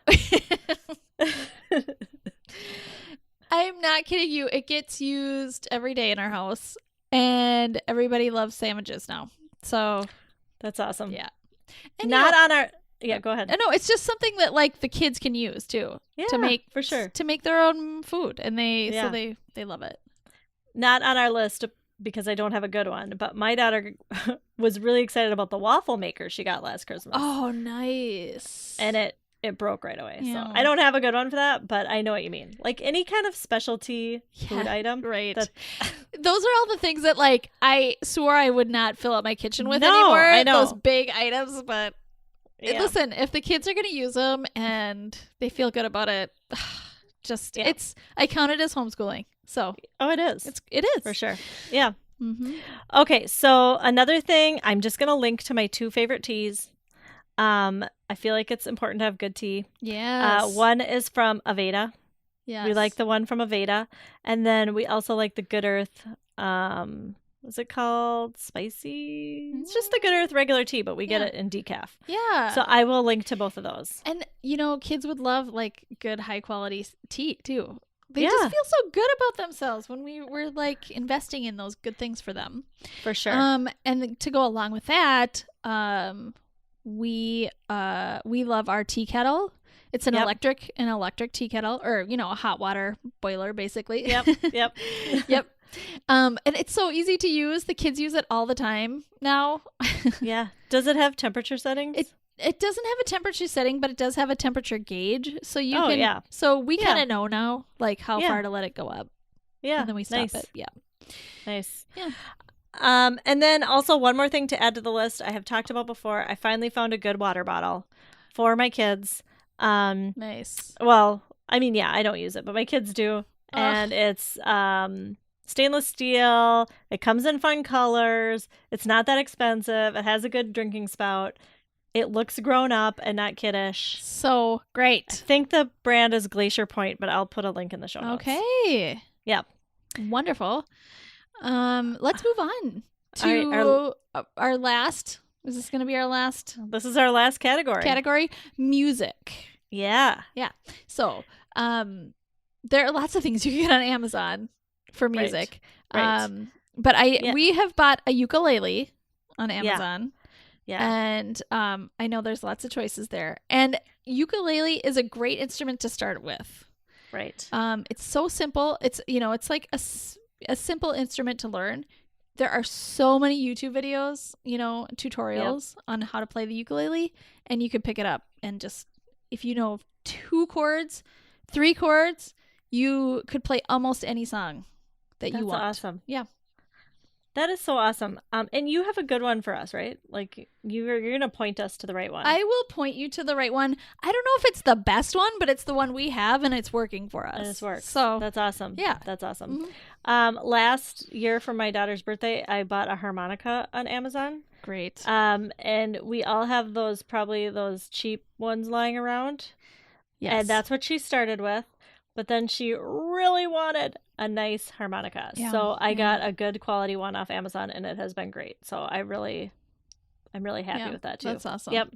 I'm not kidding you. It gets used every day in our house, and everybody loves sandwiches now. So
that's awesome.
Yeah.
And on our... Yeah, go ahead.
No, it's just something that the kids can use too.
Yeah,
to make
for sure.
To make their own food, and they love it.
Not on our list because I don't have a good one, but my daughter was really excited about the waffle maker she got last Christmas.
Oh, nice.
And it broke right away. Yeah. So I don't have a good one for that, but I know what you mean. Like any kind of specialty food item.
Right. Those are all the things that I swore I would not fill up my kitchen with anymore. I know. Those big items, but listen, if the kids are going to use them and they feel good about it, I count it as homeschooling. So
it is.
It is
for sure. Yeah.
Mm-hmm.
Okay, so another thing, I'm just gonna link to my 2 favorite teas. I feel like it's important to have good tea.
Yeah.
One is from Aveda,
Yes.
We like the one from Aveda. And then we also like the Good Earth. What's it called? Spicy? It's just the Good Earth regular tea, but we get it in decaf.
Yeah.
So I will link to both of those.
And, kids would love like good high quality tea too. They just feel so good about themselves when we're like investing in those good things for them.
For sure.
And to go along with that, we love our tea kettle. It's an electric tea kettle, or a hot water boiler basically.
Yep.
Yep. And it's so easy to use. The kids use it all the time now.
Yeah. Does it have temperature settings?
It doesn't have a temperature setting, but it does have a temperature gauge. So you can. So we kind of know now, like how far to let it go up.
Yeah.
And then we stop it. Yeah.
Nice.
Yeah.
And then also one more thing to add to the list I have talked about before. I finally found a good water bottle for my kids.
Nice.
Well, I mean, I don't use it, but my kids do. And it's stainless steel. It comes in fun colors. It's not that expensive. It has a good drinking spout. It looks grown up and not kiddish.
So great.
I think the brand is Glacier Point, but I'll put a link in the show notes.
Okay.
Yep.
Wonderful. Let's move on to our last. Is this going to be our last?
This is our last category. Music. Yeah.
Yeah. So, there are lots of things you can get on Amazon for music.
Right.
But we have bought a ukulele on Amazon.
Yeah.
And I know there's lots of choices there. And ukulele is a great instrument to start with.
Right.
It's so simple. It's it's like a simple instrument to learn. There are so many YouTube videos, tutorials on how to play the ukulele, and you can pick it up and just, if you know 2 chords, 3 chords, you could play almost any song that you want.
That's awesome.
Yeah.
That is so awesome. And you have a good one for us, right? Like you're going to point us to the right one.
I will point you to the right one. I don't know if it's the best one, but it's the one we have and it's working for us.
And it's worked.
So
that's awesome.
Yeah.
That's awesome.
Mm-hmm.
Last year for my daughter's birthday, I bought a harmonica on Amazon.
Great.
And we all have those cheap ones lying around.
Yes.
And that's what she started with. But then she really wanted a nice harmonica.
Yeah.
So I got a good quality one off Amazon, and it has been great. So I'm really happy with that too.
That's awesome.
Yep.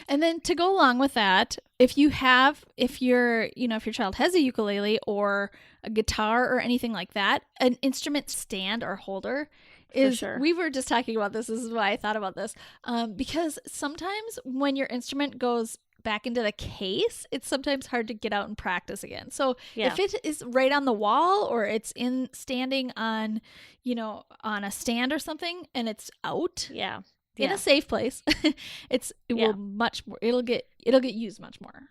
And then to go along with that, if your child has a ukulele or a guitar or anything like that, an instrument stand or holder is,
sure.
We were just talking about this. This is why I thought about this. Because sometimes when your instrument goes back into the case, it's sometimes hard to get out and practice again. So if it is right on the wall or it's standing on, on a stand or something and it's out in a safe place, it'll get used much more.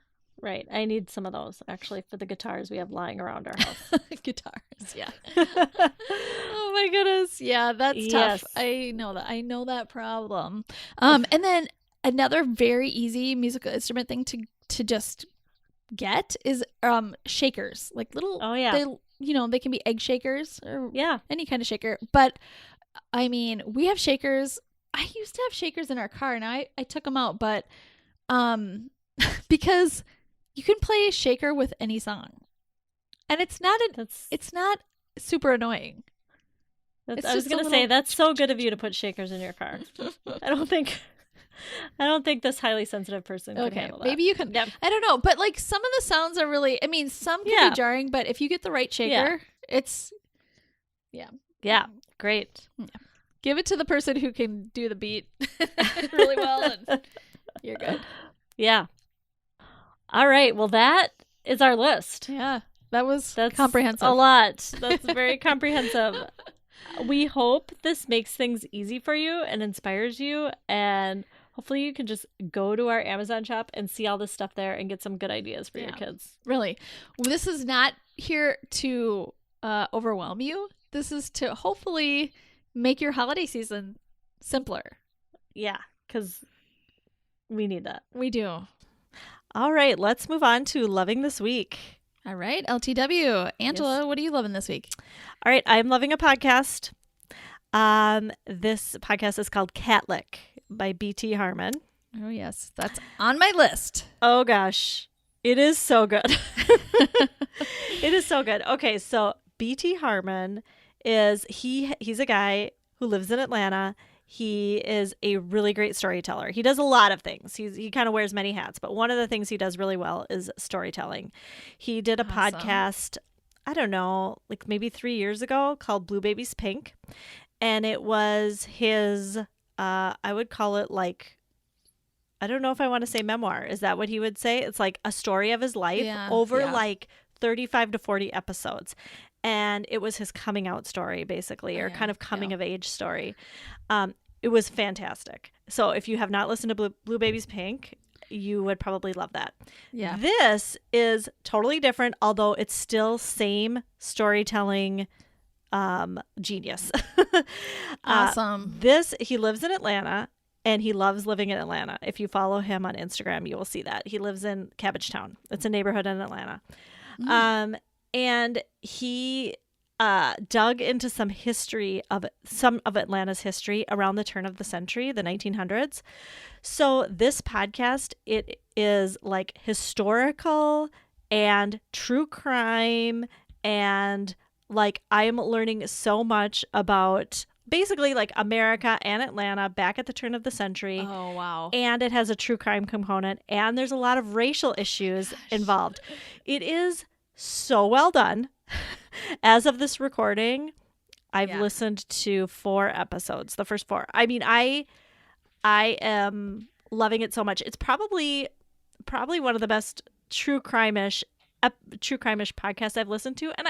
Right. I need some of those actually for the guitars we have lying around our house.
Guitars, yeah. Oh my goodness. Yeah, that's tough. I know that problem. And then another very easy musical instrument thing to just get is shakers, like little. Oh yeah. They can be egg shakers or any kind of shaker. But I mean, we have shakers. I used to have shakers in our car, and I took them out, but because you can play a shaker with any song, and it's not super annoying.
I was gonna say that's so good of you to put shakers in your car. I don't think this highly sensitive person can handle that.
Maybe you can. Yep. I don't know, but like some of the sounds are really. I mean, some can be jarring, but if you get the right shaker, it's
great.
Yeah. Give it to the person who can do the beat really well, and you're good.
Yeah. All right. Well, that is our list.
Yeah, that's comprehensive.
A lot. That's very comprehensive. We hope this makes things easy for you and inspires you, and hopefully you can just go to our Amazon shop and see all this stuff there and get some good ideas for your kids.
Really. This is not here to overwhelm you. This is to hopefully make your holiday season simpler.
Yeah, because we need that.
We do.
All right, let's move on to Loving This Week.
All right, LTW. Angela, what are you loving this week?
All right, I'm loving a podcast. This podcast is called Catlick by B.T. Harmon.
Oh, yes. That's on my list.
Oh, gosh. It is so good. It is so good. Okay, so BT Harmon he's a guy who lives in Atlanta. He is a really great storyteller. He does a lot of things. He kind of wears many hats, but one of the things he does really well is storytelling. He did a podcast, I don't know, like maybe 3 years ago called Blue Babies Pink. And it was his, I would call it like, I don't know if I want to say memoir. Is that what he would say? It's like a story of his life over like 35 to 40 episodes. And it was his coming out story, basically, or kind of coming of age story. It was fantastic. So if you have not listened to Blue Babies Pink, you would probably love that. Yeah. This is totally different, although it's still same storytelling genius.
Awesome.
He lives in Atlanta. And he loves living in Atlanta. If you follow him on Instagram, you will see that. He lives in Cabbagetown. It's a neighborhood in Atlanta. And he dug into some of Atlanta's history around the turn of the century, the 1900s. So this podcast, it is like historical and true crime. And like I am learning so much about basically like America and Atlanta back at the turn of the century.
Oh, wow.
And it has a true crime component. And there's a lot of racial issues involved. It is so well done. As of this recording, I've listened to 4 episodes, the first 4. I mean, I am loving it so much. It's probably one of the best true crime-ish podcast I've listened to, and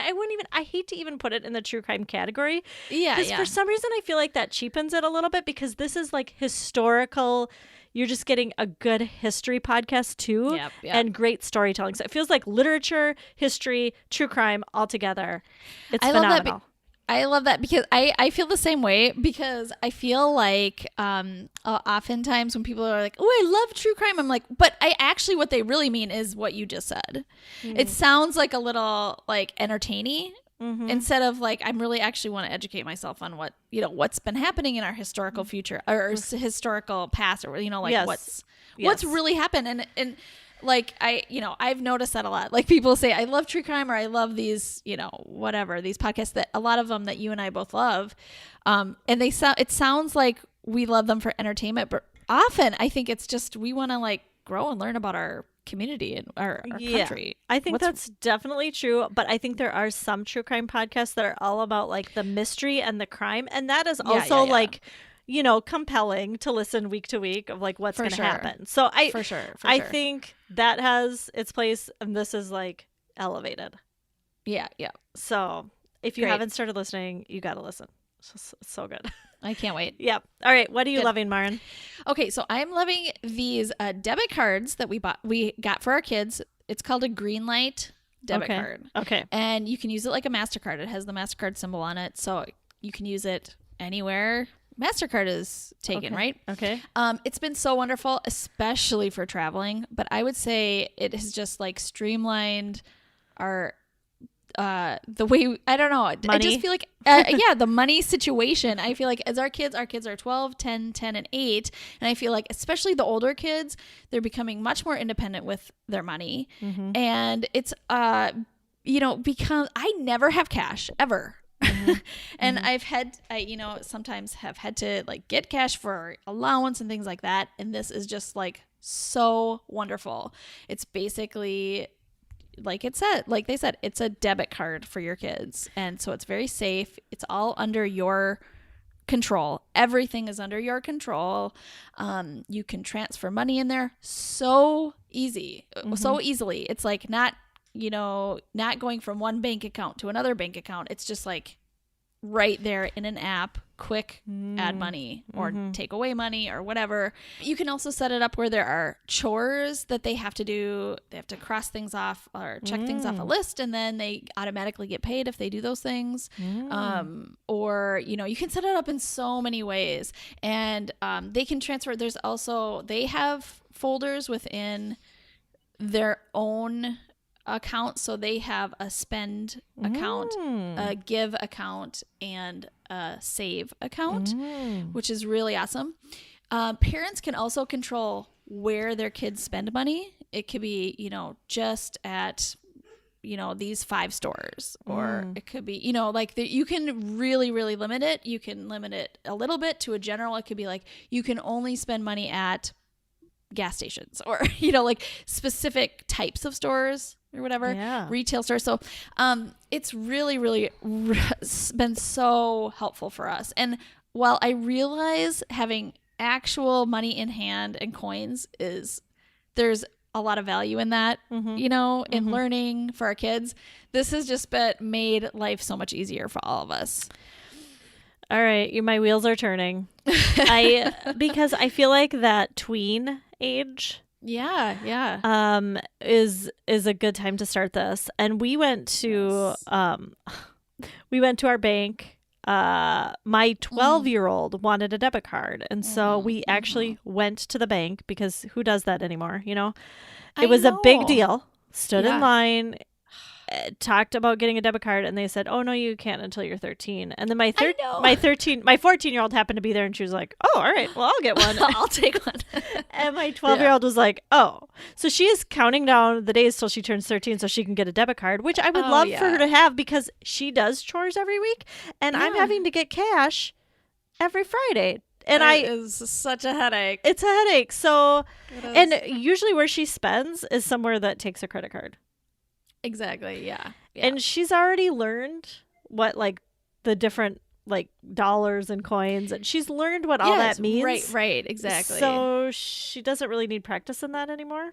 I hate to even put it in the true crime category. Because for some reason I feel like that cheapens it a little bit, because this is like historical. You're just getting a good history podcast too, and great storytelling. So it feels like literature, history, true crime all together. It's phenomenal.
I love that because I feel the same way, because I feel like oftentimes when people are like, oh, I love true crime, I'm like, but what they really mean is what you just said. It sounds like a little like entertaining instead of like, I'm really actually want to educate myself on what's been happening in our historical future or historical past, or what's really happened. And like I've noticed that a lot. Like people say, I love true crime, or I love these, these podcasts, that a lot of them that you and I both love. And it sounds like we love them for entertainment, but often I think it's just, we want to like grow and learn about our community and our country.
I think that's definitely true. But I think there are some true crime podcasts that are all about like the mystery and the crime. And that is also like, compelling to listen week to week of like what's going to happen. So I think that has its place, and this is like elevated.
Yeah.
So if you haven't started listening, you got to listen. It's so good.
I can't wait.
Yep. All right. What are you loving, Maren?
Okay. So I'm loving these debit cards that we got for our kids. It's called a Greenlight debit card. Okay. And you can use it like a MasterCard. It has the MasterCard symbol on it. So you can use it anywhere MasterCard is taken, right? Okay. It's been so wonderful, especially for traveling. But I would say it has just like streamlined our the way, I don't know. Money? I just feel like, the money situation. I feel like as our kids are 12, 10, and 8. And I feel like especially the older kids, they're becoming much more independent with their money. Mm-hmm. And it's, because I never have cash ever. Mm-hmm. And mm-hmm. I sometimes have had to like get cash for allowance and things like that. And this is just like so wonderful. It's basically like they said, it's a debit card for your kids. And so it's very safe. It's all under your control. Everything is under your control. You can transfer money in there so easily. It's like not going from one bank account to another bank account. It's just like right there in an app, quick add money or take away money or whatever. You can also set it up where there are chores that they have to do. They have to cross things off or check things off a list, and then they automatically get paid if they do those things. Or, you can set it up in so many ways, and they can transfer. They have folders within their own account. So they have a spend account, a give account, and a save account, which is really awesome. Parents can also control where their kids spend money It could be, just at, these 5 stores, or it could be, like you can really, really limit it. You can limit it a little bit to a general. It could be like, you can only spend money at gas stations, or, like specific types of stores or whatever, retail stores. So, it's really, really been so helpful for us. And while I realize having actual money in hand and coins there's a lot of value in that, in learning for our kids, this has just made life so much easier for all of us.
All right. My wheels are turning. Because I feel like that tween age is a good time to start this. And we went to our bank. My 12-year-old wanted a debit card, and so we actually went to the bank, because who does that anymore? It was a big deal. Stood in line, talked about getting a debit card, and they said, "Oh no, you can't until you're 13." And then my 14-year-old happened to be there, and she was like, "Oh, all right, well, I'll get one."
I'll take one.
And my 12-year-old was like, "Oh." So she is counting down the days till she turns 13 so she can get a debit card, which I would love for her to have, because she does chores every week, and I'm having to get cash every Friday. And
it is such a headache.
It's a headache. So, and usually where she spends is somewhere that takes a credit card.
Exactly. Yeah.
And she's already learned what, like, the different, like, dollars and coins, and she's learned what all that means.
Right. Exactly.
So she doesn't really need practice in that anymore.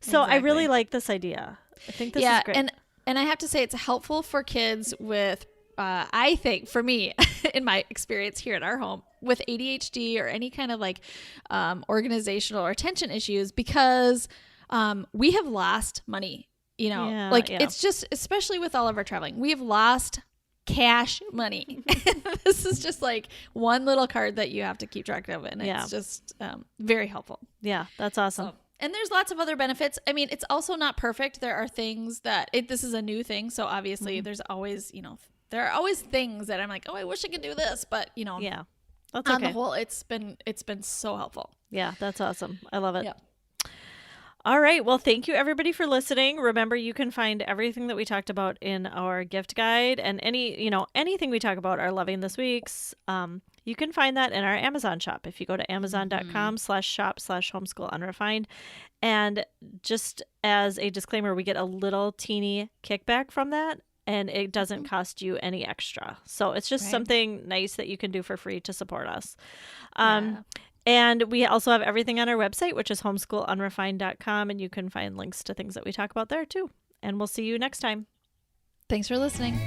So I really like this idea. I think this is great.
And I have to say, it's helpful for kids with, I think, for me, in my experience here at our home, with ADHD or any kind of like organizational or attention issues, because we have lost money. It's just, especially with all of our traveling, we have lost cash money. This is just like one little card that you have to keep track of, and it's just very helpful.
Yeah, that's awesome.
And there's lots of other benefits. I mean, it's also not perfect. There are things that this is a new thing, so obviously there's always, there are always things that I'm like, oh, I wish I could do this, but
that's
on the whole, it's been so helpful.
Yeah, that's awesome. I love it.
Yeah.
All right. Well, thank you everybody for listening. Remember, you can find everything that we talked about in our gift guide, and anything we talk about, our Loving This Week's, you can find that in our Amazon shop. If you go to amazon.com/shop/homeschoolunrefined. And just as a disclaimer, we get a little teeny kickback from that, and it doesn't cost you any extra. So it's just something nice that you can do for free to support us. And we also have everything on our website, which is homeschoolunrefined.com, and you can find links to things that we talk about there too. And we'll see you next time.
Thanks for listening.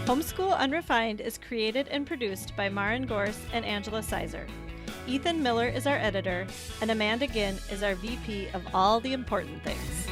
Homeschool Unrefined is created and produced by Maren Gorse and Angela Sizer. Ethan Miller is our editor, and Amanda Ginn is our VP of all the important things.